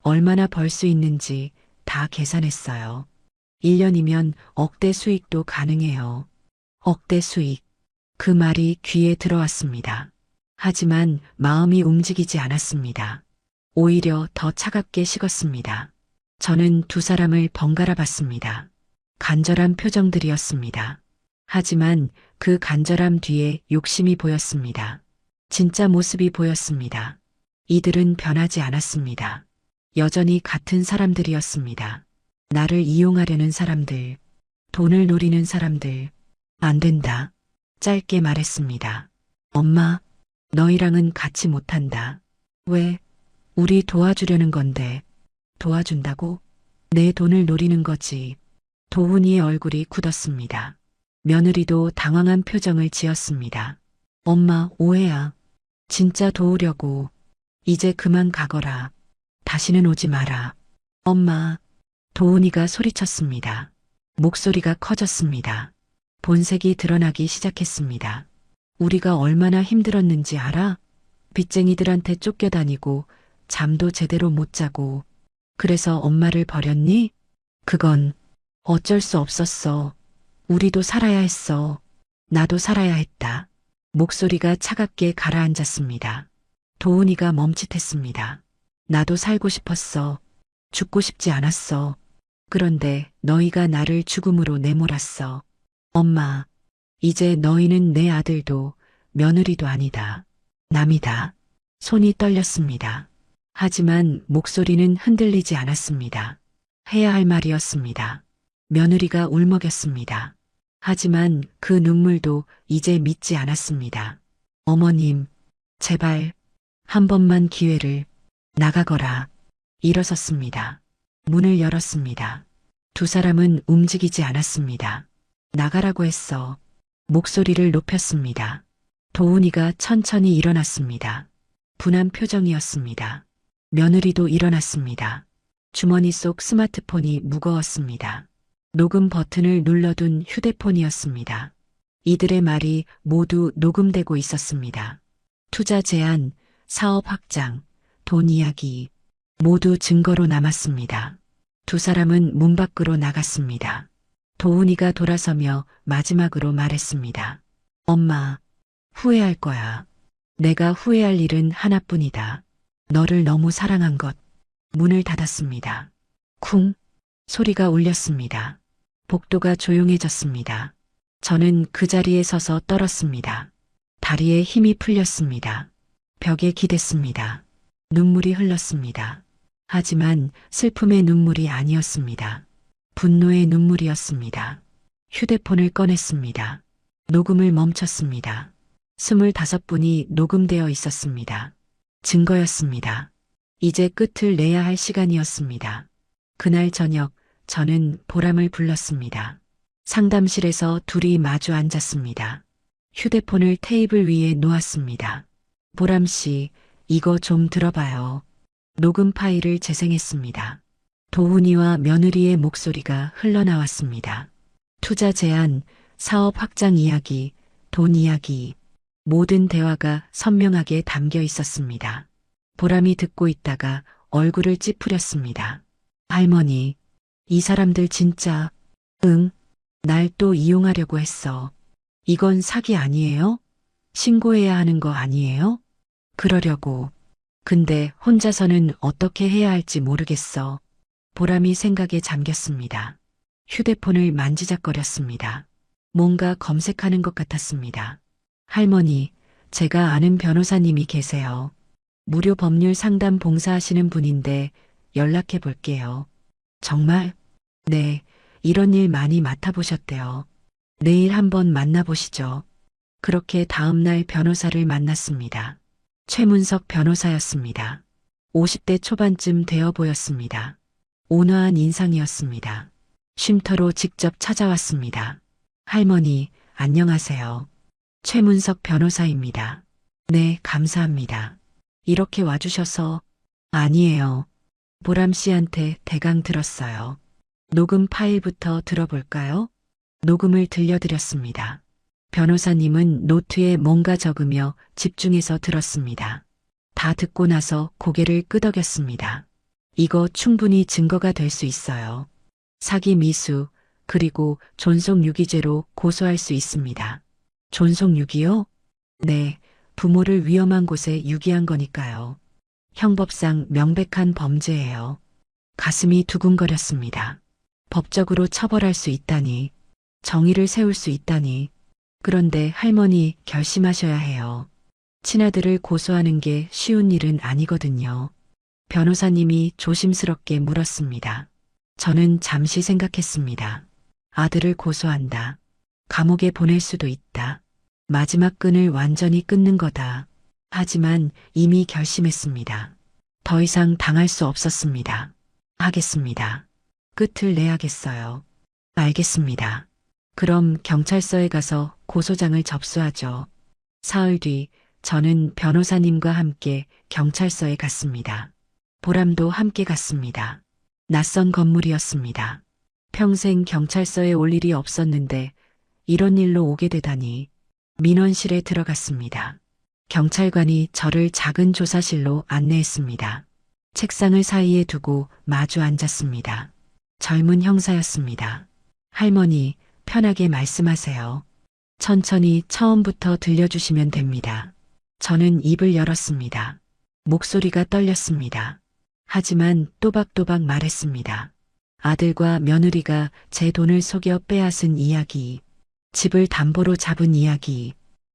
얼마나 벌 수 있는지 다 계산했어요. 1년이면 억대 수익도 가능해요. 억대 수익. 그 말이 귀에 들어왔습니다. 하지만 마음이 움직이지 않았습니다. 오히려 더 차갑게 식었습니다. 저는 두 사람을 번갈아 봤습니다. 간절한 표정들이었습니다. 하지만 그 간절함 뒤에 욕심이 보였습니다. 진짜 모습이 보였습니다. 이들은 변하지 않았습니다. 여전히 같은 사람들이었습니다. 나를 이용하려는 사람들, 돈을 노리는 사람들. 안 된다. 짧게 말했습니다. 엄마, 너희랑은 같이 못한다. 왜? 우리 도와주려는 건데. 도와준다고? 내 돈을 노리는 거지. 도훈이의 얼굴이 굳었습니다. 며느리도 당황한 표정을 지었습니다. 엄마, 오해야. 진짜 도우려고. 이제 그만 가거라. 다시는 오지 마라. 엄마. 도훈이가 소리쳤습니다. 목소리가 커졌습니다. 본색이 드러나기 시작했습니다. 우리가 얼마나 힘들었는지 알아? 빚쟁이들한테 쫓겨다니고 잠도 제대로 못 자고. 그래서 엄마를 버렸니? 그건 어쩔 수 없었어. 우리도 살아야 했어. 나도 살아야 했다. 목소리가 차갑게 가라앉았습니다. 도훈이가 멈칫했습니다. 나도 살고 싶었어. 죽고 싶지 않았어. 그런데 너희가 나를 죽음으로 내몰았어. 엄마, 이제 너희는 내 아들도 며느리도 아니다. 남이다. 손이 떨렸습니다. 하지만 목소리는 흔들리지 않았습니다. 해야 할 말이었습니다. 며느리가 울먹였습니다. 하지만 그 눈물도 이제 믿지 않았습니다. 어머님, 제발 한 번만 기회를. 나가거라. 일어섰습니다. 문을 열었습니다. 두 사람은 움직이지 않았습니다. 나가라고 했어. 목소리를 높였습니다. 도훈이가 천천히 일어났습니다. 분한 표정이었습니다. 며느리도 일어났습니다. 주머니 속 스마트폰이 무거웠습니다. 녹음 버튼을 눌러둔 휴대폰이었습니다. 이들의 말이 모두 녹음되고 있었습니다. 투자 제한, 사업 확장, 돈 이야기, 모두 증거로 남았습니다. 두 사람은 문 밖으로 나갔습니다. 도훈이가 돌아서며 마지막으로 말했습니다. 엄마, 후회할 거야. 내가 후회할 일은 하나뿐이다. 너를 너무 사랑한 것. 문을 닫았습니다. 쿵 소리가 울렸습니다. 복도가 조용해졌습니다. 저는 그 자리에 서서 떨었습니다. 다리에 힘이 풀렸습니다. 벽에 기댔습니다. 눈물이 흘렀습니다. 하지만 슬픔의 눈물이 아니었습니다. 분노의 눈물이었습니다. 휴대폰을 꺼냈습니다. 녹음을 멈췄습니다. 25분이 녹음되어 있었습니다. 증거였습니다. 이제 끝을 내야 할 시간이었습니다. 그날 저녁 저는 보람을 불렀습니다. 상담실에서 둘이 마주 앉았습니다. 휴대폰을 테이블 위에 놓았습니다. 보람 씨, 이거 좀 들어봐요. 녹음 파일을 재생했습니다. 도훈이와 며느리의 목소리가 흘러나왔습니다. 투자 제한, 사업 확장 이야기, 돈 이야기, 모든 대화가 선명하게 담겨 있었습니다. 보람이 듣고 있다가 얼굴을 찌푸렸습니다. 할머니, 이 사람들 진짜, 날 또 이용하려고 했어. 이건 사기 아니에요? 신고해야 하는 거 아니에요? 그러려고. 근데 혼자서는 어떻게 해야 할지 모르겠어. 보람이 생각에 잠겼습니다. 휴대폰을 만지작거렸습니다. 뭔가 검색하는 것 같았습니다. 할머니, 제가 아는 변호사님이 계세요. 무료 법률 상담 봉사하시는 분인데 연락해 볼게요. 정말? 네, 이런 일 많이 맡아보셨대요. 내일 한번 만나보시죠. 그렇게 다음날 변호사를 만났습니다. 최문석 변호사였습니다. 50대 초반쯤 되어 보였습니다. 온화한 인상이었습니다. 쉼터로 직접 찾아왔습니다. 할머니, 안녕하세요. 최문석 변호사입니다. 네, 감사합니다. 이렇게 와주셔서. 아니에요. 보람 씨한테 대강 들었어요. 녹음 파일부터 들어볼까요? 녹음을 들려드렸습니다. 변호사님은 노트에 뭔가 적으며 집중해서 들었습니다. 다 듣고 나서 고개를 끄덕였습니다. 이거 충분히 증거가 될 수 있어요. 사기 미수, 그리고 존속유기죄로 고소할 수 있습니다. 존속유기요? 네, 부모를 위험한 곳에 유기한 거니까요. 형법상 명백한 범죄예요. 가슴이 두근거렸습니다. 법적으로 처벌할 수 있다니, 정의를 세울 수 있다니. 그런데 할머니 결심하셔야 해요. 친아들을 고소하는 게 쉬운 일은 아니거든요. 변호사님이 조심스럽게 물었습니다. 저는 잠시 생각했습니다. 아들을 고소한다. 감옥에 보낼 수도 있다. 마지막 끈을 완전히 끊는 거다. 하지만 이미 결심했습니다. 더 이상 당할 수 없었습니다. 하겠습니다. 끝을 내야겠어요. 알겠습니다. 그럼 경찰서에 가서 고소장을 접수하죠. 사흘 뒤 저는 변호사님과 함께 경찰서에 갔습니다. 보람도 함께 갔습니다. 낯선 건물이었습니다. 평생 경찰서에 올 일이 없었는데 이런 일로 오게 되다니. 민원실에 들어갔습니다. 경찰관이 저를 작은 조사실로 안내했습니다. 책상을 사이에 두고 마주 앉았습니다. 젊은 형사였습니다. 할머니, 편하게 말씀하세요. 천천히 처음부터 들려주시면 됩니다. 저는 입을 열었습니다. 목소리가 떨렸습니다. 하지만 또박또박 말했습니다. 아들과 며느리가 제 돈을 속여 빼앗은 이야기, 집을 담보로 잡은 이야기,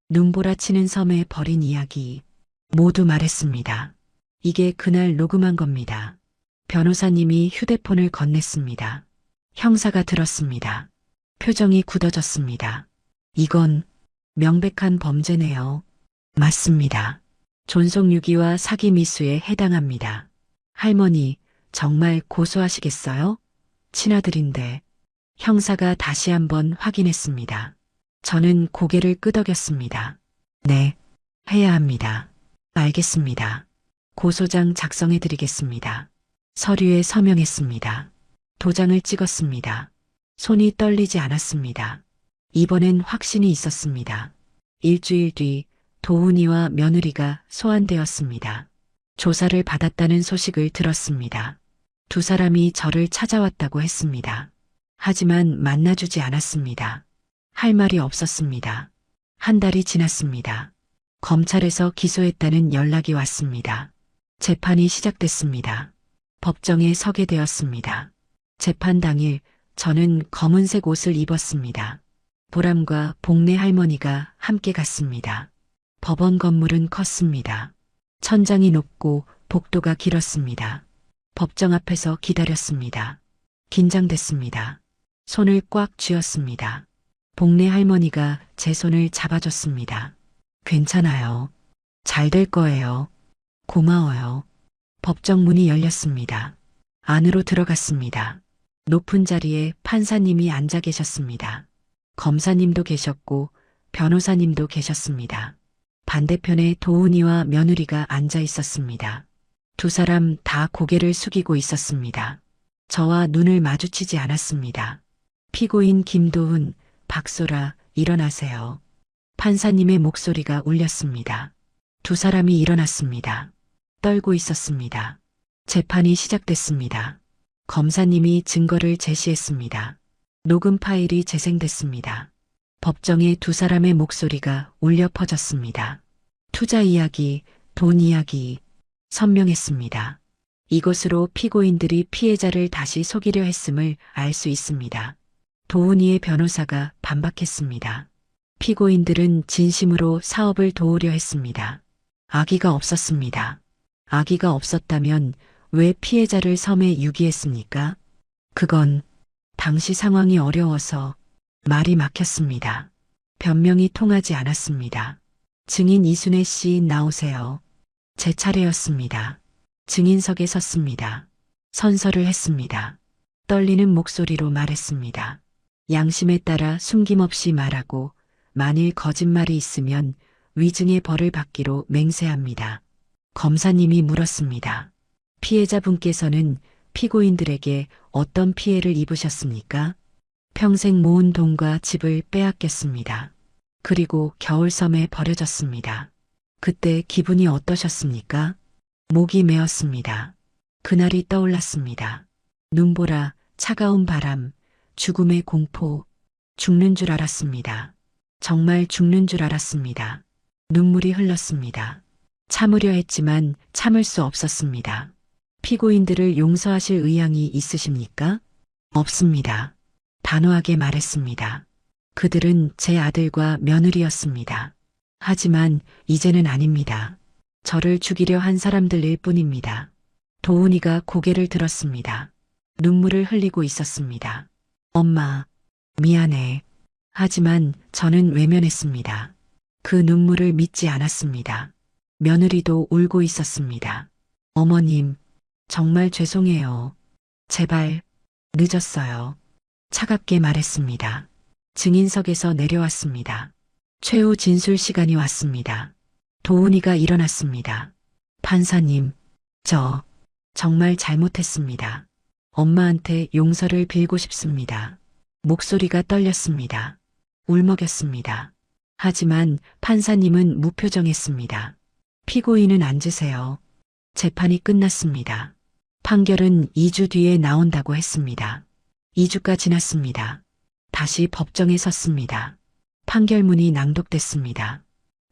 눈보라치는 섬에 버린 이야기, 모두 말했습니다. 이게 그날 녹음한 겁니다. 변호사님이 휴대폰을 건넸습니다. 형사가 들었습니다. 표정이 굳어졌습니다. 이건 명백한 범죄네요. 맞습니다. 존속유기와 사기 미수에 해당합니다. 할머니, 정말 고소하시겠어요? 친아들인데. 형사가 다시 한번 확인했습니다. 저는 고개를 끄덕였습니다. 네, 해야 합니다. 알겠습니다. 고소장 작성해 드리겠습니다. 서류에 서명했습니다. 도장을 찍었습니다. 손이 떨리지 않았습니다. 이번엔 확신이 있었습니다. 일주일 뒤 도훈이와 며느리가 소환되었습니다. 조사를 받았다는 소식을 들었습니다. 두 사람이 저를 찾아왔다고 했습니다. 하지만 만나주지 않았습니다. 할 말이 없었습니다. 한 달이 지났습니다. 검찰에서 기소했다는 연락이 왔습니다. 재판이 시작됐습니다. 법정에 서게 되었습니다. 재판 당일 저는 검은색 옷을 입었습니다. 보람과 복내 할머니가 함께 갔습니다. 법원 건물은 컸습니다. 천장이 높고 복도가 길었습니다. 법정 앞에서 기다렸습니다. 긴장됐습니다. 손을 꽉 쥐었습니다. 복내 할머니가 제 손을 잡아줬습니다. 괜찮아요. 잘 될 거예요. 고마워요. 법정 문이 열렸습니다. 안으로 들어갔습니다. 높은 자리에 판사님이 앉아 계셨습니다. 검사님도 계셨고 변호사님도 계셨습니다. 반대편에 도훈이와 며느리가 앉아 있었습니다. 두 사람 다 고개를 숙이고 있었습니다. 저와 눈을 마주치지 않았습니다. 피고인 김도훈, 박소라, 일어나세요. 판사님의 목소리가 울렸습니다. 두 사람이 일어났습니다. 떨고 있었습니다. 재판이 시작됐습니다. 검사님이 증거를 제시했습니다. 녹음 파일이 재생됐습니다. 법정에 두 사람의 목소리가 울려 퍼졌습니다. 투자 이야기, 돈 이야기, 선명했습니다. 이것으로 피고인들이 피해자를 다시 속이려 했음을 알 수 있습니다. 도훈이의 변호사가 반박했습니다. 피고인들은 진심으로 사업을 도우려 했습니다. 악의가 없었습니다. 악의가 없었다면 왜 피해자를 섬에 유기했습니까? 그건 당시 상황이 어려워서 말이 막혔습니다. 변명이 통하지 않았습니다. 증인 이순애 씨 나오세요. 제 차례였습니다. 증인석에 섰습니다. 선서를 했습니다. 떨리는 목소리로 말했습니다. 양심에 따라 숨김없이 말하고 만일 거짓말이 있으면 위증의 벌을 받기로 맹세합니다. 검사님이 물었습니다. 피해자분께서는 피고인들에게 어떤 피해를 입으셨습니까? 평생 모은 돈과 집을 빼앗겼습니다. 그리고 겨울섬에 버려졌습니다. 그때 기분이 어떠셨습니까? 목이 메었습니다. 그날이 떠올랐습니다. 눈보라, 차가운 바람, 죽음의 공포, 죽는 줄 알았습니다. 정말 죽는 줄 알았습니다. 눈물이 흘렀습니다. 참으려 했지만 참을 수 없었습니다. 피고인들을 용서하실 의향이 있으십니까? 없습니다. 단호하게 말했습니다. 그들은 제 아들과 며느리였습니다. 하지만 이제는 아닙니다. 저를 죽이려 한 사람들일 뿐입니다. 도훈이가 고개를 들었습니다. 눈물을 흘리고 있었습니다. 엄마, 미안해. 하지만 저는 외면했습니다. 그 눈물을 믿지 않았습니다. 며느리도 울고 있었습니다. 어머님, 정말 죄송해요. 제발, 늦었어요. 차갑게 말했습니다. 증인석에서 내려왔습니다. 최후 진술 시간이 왔습니다. 도훈이가 일어났습니다. 판사님, 저 정말 잘못했습니다. 엄마한테 용서를 빌고 싶습니다. 목소리가 떨렸습니다. 울먹였습니다. 하지만 판사님은 무표정했습니다. 피고인은 앉으세요. 재판이 끝났습니다. 판결은 2주 뒤에 나온다고 했습니다. 2주가 지났습니다. 다시 법정에 섰습니다. 판결문이 낭독됐습니다.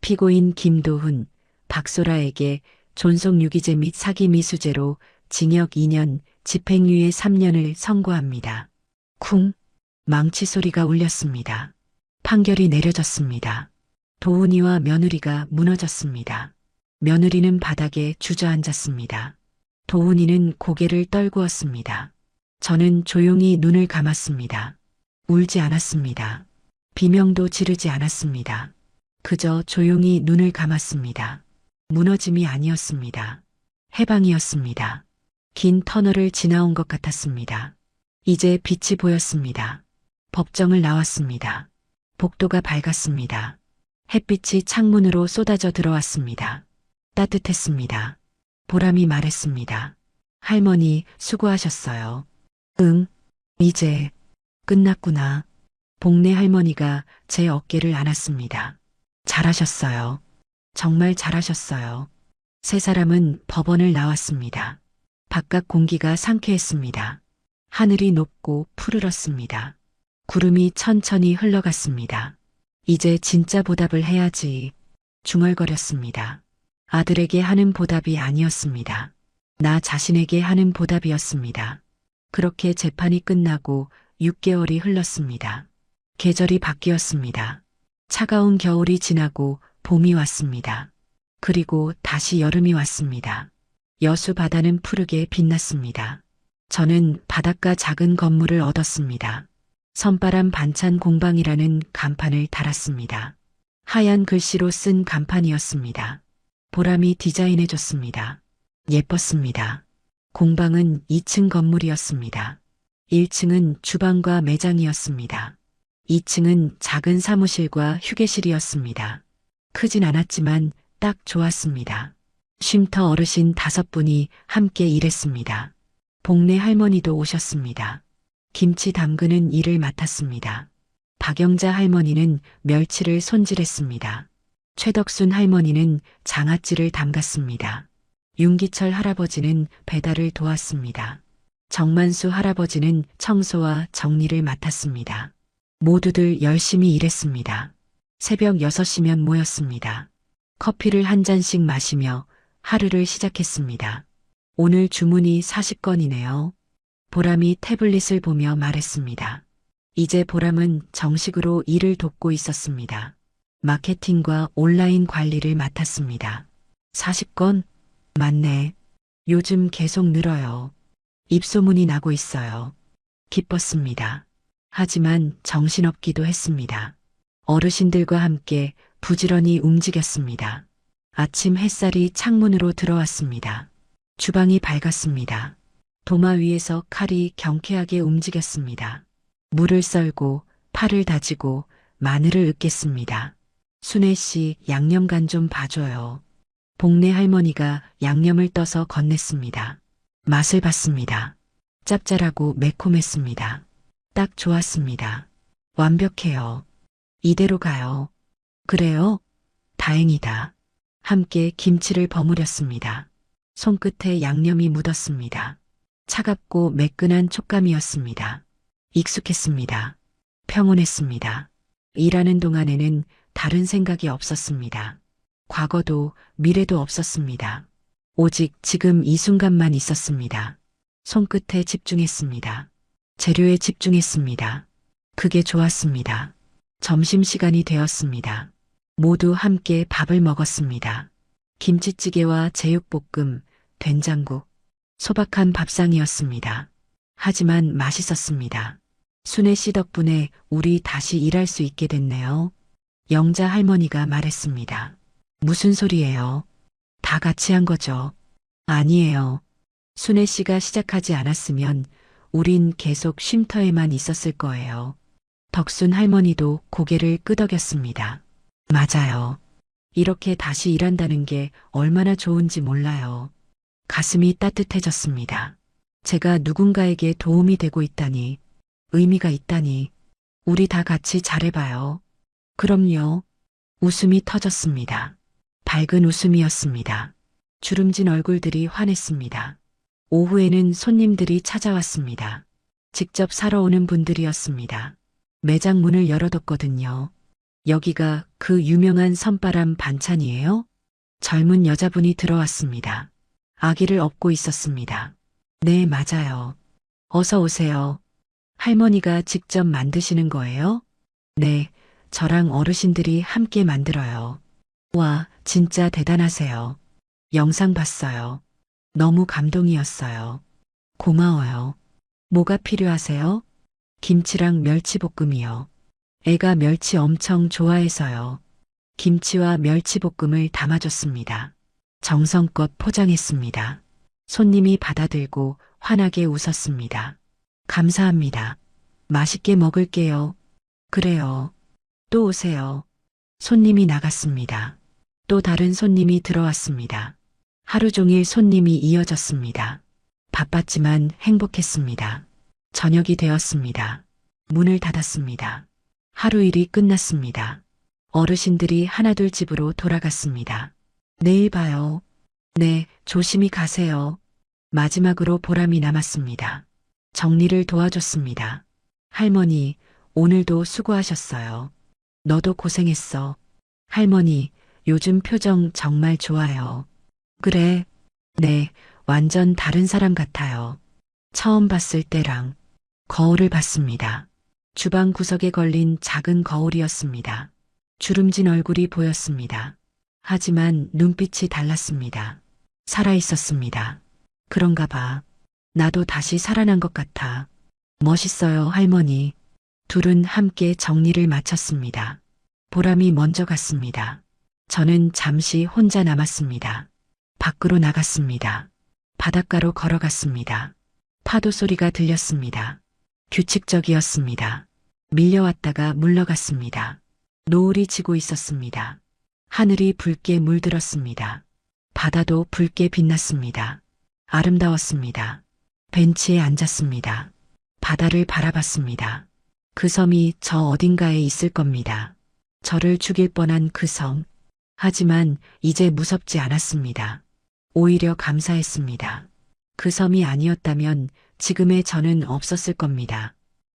피고인 김도훈, 박소라에게 존속유기죄 및 사기 미수죄로 징역 2년, 집행유예 3년을 선고합니다. 쿵! 망치 소리가 울렸습니다. 판결이 내려졌습니다. 도훈이와 며느리가 무너졌습니다. 며느리는 바닥에 주저앉았습니다. 도훈이는 고개를 떨구었습니다. 저는 조용히 눈을 감았습니다. 울지 않았습니다. 비명도 지르지 않았습니다. 그저 조용히 눈을 감았습니다. 무너짐이 아니었습니다. 해방이었습니다. 긴 터널을 지나온 것 같았습니다. 이제 빛이 보였습니다. 법정을 나왔습니다. 복도가 밝았습니다. 햇빛이 창문으로 쏟아져 들어왔습니다. 따뜻했습니다. 보람이 말했습니다. 할머니, 수고하셨어요. 응, 이제 끝났구나. 복내 할머니가 제 어깨를 안았습니다. 잘하셨어요. 정말 잘하셨어요. 세 사람은 법원을 나왔습니다. 바깥 공기가 상쾌했습니다. 하늘이 높고 푸르렀습니다. 구름이 천천히 흘러갔습니다. 이제 진짜 보답을 해야지. 중얼거렸습니다. 아들에게 하는 보답이 아니었습니다. 나 자신에게 하는 보답이었습니다. 그렇게 재판이 끝나고 6개월이 흘렀습니다. 계절이 바뀌었습니다. 차가운 겨울이 지나고 봄이 왔습니다. 그리고 다시 여름이 왔습니다. 여수 바다는 푸르게 빛났습니다. 저는 바닷가 작은 건물을 얻었습니다. 선바람 반찬 공방이라는 간판을 달았습니다. 하얀 글씨로 쓴 간판이었습니다. 보람이 디자인해줬습니다. 예뻤습니다. 공방은 2층 건물이었습니다. 1층은 주방과 매장이었습니다. 2층은 작은 사무실과 휴게실이었습니다. 크진 않았지만 딱 좋았습니다. 쉼터 어르신 5분이 함께 일했습니다. 복내 할머니도 오셨습니다. 김치 담그는 일을 맡았습니다. 박영자 할머니는 멸치를 손질했습니다. 최덕순 할머니는 장아찌를 담갔습니다. 윤기철 할아버지는 배달을 도왔습니다. 정만수 할아버지는 청소와 정리를 맡았습니다. 모두들 열심히 일했습니다. 새벽 6시면 모였습니다. 커피를 한 잔씩 마시며 하루를 시작했습니다. 오늘 주문이 40건이네요. 보람이 태블릿을 보며 말했습니다. 이제 보람은 정식으로 일을 돕고 있었습니다. 마케팅과 온라인 관리를 맡았습니다. 40건? 맞네. 요즘 계속 늘어요. 입소문이 나고 있어요. 기뻤습니다. 하지만 정신없기도 했습니다. 어르신들과 함께 부지런히 움직였습니다. 아침 햇살이 창문으로 들어왔습니다. 주방이 밝았습니다. 도마 위에서 칼이 경쾌하게 움직였습니다. 물을 썰고 파를 다지고 마늘을 으깼습니다. 순애 씨, 양념간 좀 봐줘요. 복내 할머니가 양념을 떠서 건넸습니다. 맛을 봤습니다. 짭짤하고 매콤했습니다. 딱 좋았습니다. 완벽해요. 이대로 가요. 그래요? 다행이다. 함께 김치를 버무렸습니다. 손끝에 양념이 묻었습니다. 차갑고 매끈한 촉감이었습니다. 익숙했습니다. 평온했습니다. 일하는 동안에는 다른 생각이 없었습니다. 과거도 미래도 없었습니다. 오직 지금 이 순간만 있었습니다. 손끝에 집중했습니다. 재료에 집중했습니다. 그게 좋았습니다. 점심시간이 되었습니다. 모두 함께 밥을 먹었습니다. 김치찌개와 제육볶음, 된장국, 소박한 밥상이었습니다. 하지만 맛있었습니다. 순애 씨 덕분에 우리 다시 일할 수 있게 됐네요. 영자 할머니가 말했습니다. 무슨 소리예요? 다 같이 한 거죠. 아니에요. 순애 씨가 시작하지 않았으면 우린 계속 쉼터에만 있었을 거예요. 덕순 할머니도 고개를 끄덕였습니다. 맞아요. 이렇게 다시 일한다는 게 얼마나 좋은지 몰라요. 가슴이 따뜻해졌습니다. 제가 누군가에게 도움이 되고 있다니, 의미가 있다니, 우리 다 같이 잘해봐요. 그럼요. 웃음이 터졌습니다. 밝은 웃음이었습니다. 주름진 얼굴들이 환했습니다. 오후에는 손님들이 찾아왔습니다. 직접 사러 오는 분들이었습니다. 매장 문을 열어뒀거든요. 여기가 그 유명한 선바람 반찬이에요? 젊은 여자분이 들어왔습니다. 아기를 업고 있었습니다. 네, 맞아요. 어서 오세요. 할머니가 직접 만드시는 거예요? 네, 저랑 어르신들이 함께 만들어요. 와, 진짜 대단하세요. 영상 봤어요. 너무 감동이었어요. 고마워요. 뭐가 필요하세요? 김치랑 멸치볶음이요. 애가 멸치 엄청 좋아해서요. 김치와 멸치볶음을 담아줬습니다. 정성껏 포장했습니다. 손님이 받아들고 환하게 웃었습니다. 감사합니다. 맛있게 먹을게요. 그래요. 또 오세요. 손님이 나갔습니다. 또 다른 손님이 들어왔습니다. 하루 종일 손님이 이어졌습니다. 바빴지만 행복했습니다. 저녁이 되었습니다. 문을 닫았습니다. 하루 일이 끝났습니다. 어르신들이 하나둘 집으로 돌아갔습니다. 내일 봐요. 네, 조심히 가세요. 마지막으로 보람이 남았습니다. 정리를 도와줬습니다. 할머니, 오늘도 수고하셨어요. 너도 고생했어. 할머니, 요즘 표정 정말 좋아요. 그래. 네, 완전 다른 사람 같아요. 처음 봤을 때랑 거울을 봤습니다. 주방 구석에 걸린 작은 거울이었습니다. 주름진 얼굴이 보였습니다. 하지만 눈빛이 달랐습니다. 살아 있었습니다. 그런가 봐. 나도 다시 살아난 것 같아. 멋있어요, 할머니. 둘은 함께 정리를 마쳤습니다. 보람이 먼저 갔습니다. 저는 잠시 혼자 남았습니다. 밖으로 나갔습니다. 바닷가로 걸어갔습니다. 파도 소리가 들렸습니다. 규칙적이었습니다. 밀려왔다가 물러갔습니다. 노을이 지고 있었습니다. 하늘이 붉게 물들었습니다. 바다도 붉게 빛났습니다. 아름다웠습니다. 벤치에 앉았습니다. 바다를 바라봤습니다. 그 섬이 저 어딘가에 있을 겁니다. 저를 죽일 뻔한 그 섬. 하지만 이제 무섭지 않았습니다. 오히려 감사했습니다. 그 섬이 아니었다면 지금의 저는 없었을 겁니다.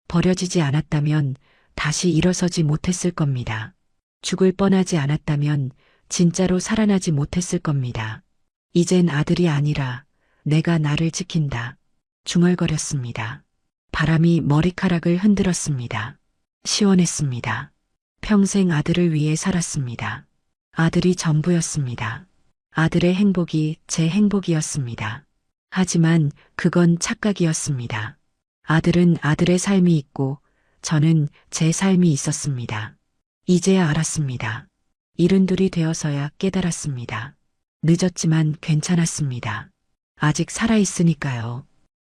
버려지지 않았다면 다시 일어서지 못했을 겁니다. 죽을 뻔하지 않았다면 진짜로 살아나지 못했을 겁니다. 이젠 아들이 아니라 내가 나를 지킨다. 중얼거렸습니다. 바람이 머리카락을 흔들었습니다. 시원했습니다. 평생 아들을 위해 살았습니다. 아들이 전부였습니다. 아들의 행복이 제 행복이었습니다. 하지만 그건 착각이었습니다. 아들은 아들의 삶이 있고 저는 제 삶이 있었습니다. 이제야 알았습니다. 이른둘이 되어서야 깨달았습니다. 늦었지만 괜찮았습니다. 아직 살아있으니까요.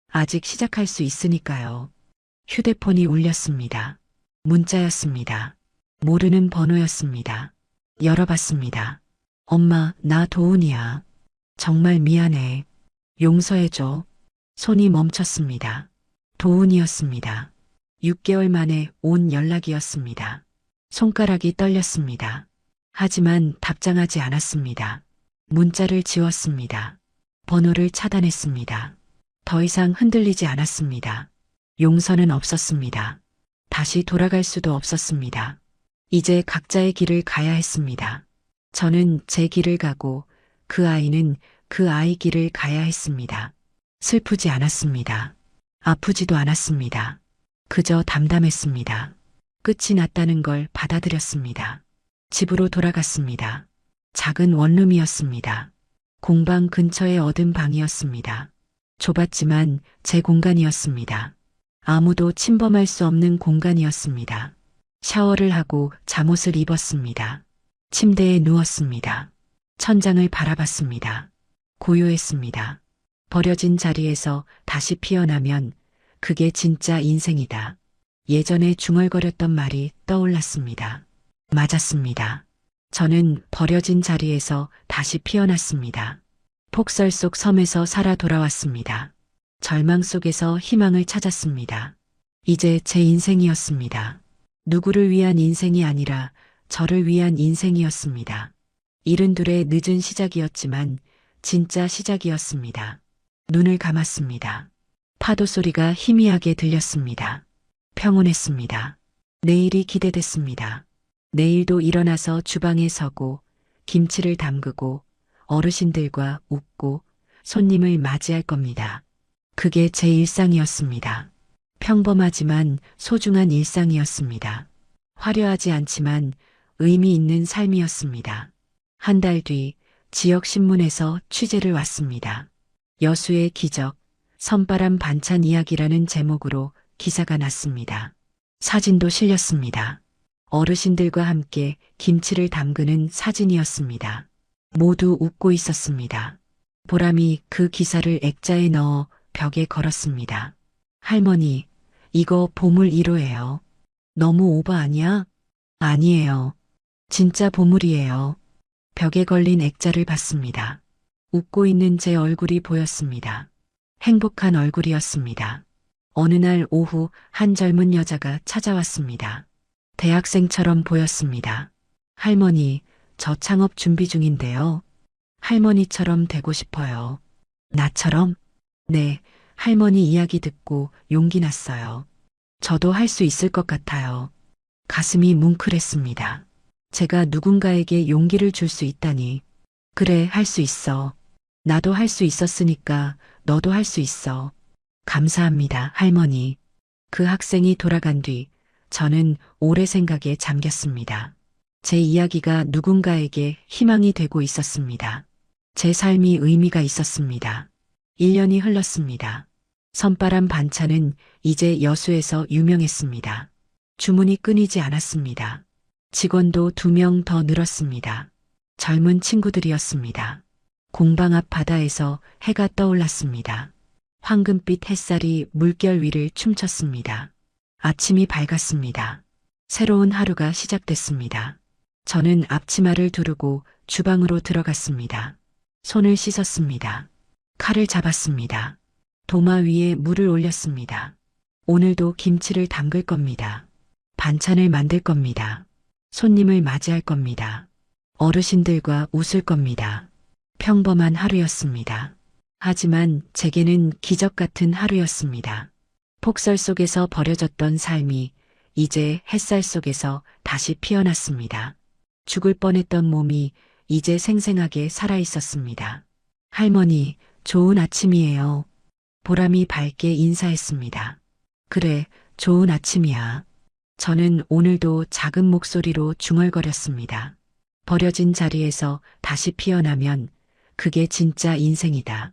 아직 시작할 수 있으니까요. 휴대폰이 울렸습니다. 문자였습니다. 모르는 번호였습니다. 열어봤습니다. 엄마, 나 도훈이야. 정말 미안해. 용서해줘. 손이 멈췄습니다. 도훈이었습니다. 6개월 만에 온 연락이었습니다. 손가락이 떨렸습니다. 하지만 답장하지 않았습니다. 문자를 지웠습니다. 번호를 차단했습니다. 더 이상 흔들리지 않았습니다. 용서는 없었습니다. 다시 돌아갈 수도 없었습니다. 이제 각자의 길을 가야 했습니다. 저는 제 길을 가고 그 아이는 그 아이 길을 가야 했습니다. 슬프지 않았습니다. 아프지도 않았습니다. 그저 담담했습니다. 끝이 났다는 걸 받아들였습니다. 집으로 돌아갔습니다. 작은 원룸이었습니다. 공방 근처에 얻은 방이었습니다. 좁았지만 제 공간이었습니다. 아무도 침범할 수 없는 공간이었습니다. 샤워를 하고 잠옷을 입었습니다. 침대에 누웠습니다. 천장을 바라봤습니다. 고요했습니다. 버려진 자리에서 다시 피어나면 그게 진짜 인생이다. 예전에 중얼거렸던 말이 떠올랐습니다. 맞았습니다. 저는 버려진 자리에서 다시 피어났습니다. 폭설 속 섬에서 살아 돌아왔습니다. 절망 속에서 희망을 찾았습니다. 이제 제 인생이었습니다. 누구를 위한 인생이 아니라 저를 위한 인생이었습니다. 이른둘의 늦은 시작이었지만 진짜 시작이었습니다. 눈을 감았습니다. 파도 소리가 희미하게 들렸습니다. 평온했습니다. 내일이 기대됐습니다. 내일도 일어나서 주방에 서고 김치를 담그고 어르신들과 웃고 손님을 맞이할 겁니다. 그게 제 일상이었습니다. 평범하지만 소중한 일상이었습니다. 화려하지 않지만 의미 있는 삶이었습니다. 한 달 뒤 지역 신문에서 취재를 왔습니다. 여수의 기적, 선바람 반찬 이야기라는 제목으로 기사가 났습니다. 사진도 실렸습니다. 어르신들과 함께 김치를 담그는 사진이었습니다. 모두 웃고 있었습니다. 보람이 그 기사를 액자에 넣어 벽에 걸었습니다. 할머니, 이거 보물 1호예요. 너무 오버 아니야? 아니에요. 진짜 보물이에요. 벽에 걸린 액자를 봤습니다. 웃고 있는 제 얼굴이 보였습니다. 행복한 얼굴이었습니다. 어느 날 오후 한 젊은 여자가 찾아왔습니다. 대학생처럼 보였습니다. 할머니, 저 창업 준비 중인데요. 할머니처럼 되고 싶어요. 나처럼? 네, 할머니 이야기 듣고 용기 났어요. 저도 할 수 있을 것 같아요. 가슴이 뭉클했습니다. 제가 누군가에게 용기를 줄 수 있다니. 그래, 할 수 있어. 나도 할 수 있었으니까 너도 할 수 있어. 감사합니다, 할머니. 그 학생이 돌아간 뒤 저는 오래 생각에 잠겼습니다. 제 이야기가 누군가에게 희망이 되고 있었습니다. 제 삶이 의미가 있었습니다. 1년이 흘렀습니다. 선바람 반찬은 이제 여수에서 유명했습니다. 주문이 끊이지 않았습니다. 직원도 2명 더 늘었습니다. 젊은 친구들이었습니다. 공방 앞 바다에서 해가 떠올랐습니다. 황금빛 햇살이 물결 위를 춤췄습니다. 아침이 밝았습니다. 새로운 하루가 시작됐습니다. 저는 앞치마를 두르고 주방으로 들어갔습니다. 손을 씻었습니다. 칼을 잡았습니다. 도마 위에 물을 올렸습니다. 오늘도 김치를 담글 겁니다. 반찬을 만들 겁니다. 손님을 맞이할 겁니다. 어르신들과 웃을 겁니다. 평범한 하루였습니다. 하지만 제게는 기적 같은 하루였습니다. 폭설 속에서 버려졌던 삶이 이제 햇살 속에서 다시 피어났습니다. 죽을 뻔했던 몸이 이제 생생하게 살아 있었습니다. 할머니, 좋은 아침이에요. 보람이 밝게 인사했습니다. 그래, 좋은 아침이야. 저는 오늘도 작은 목소리로 중얼거렸습니다. 버려진 자리에서 다시 피어나면 그게 진짜 인생이다.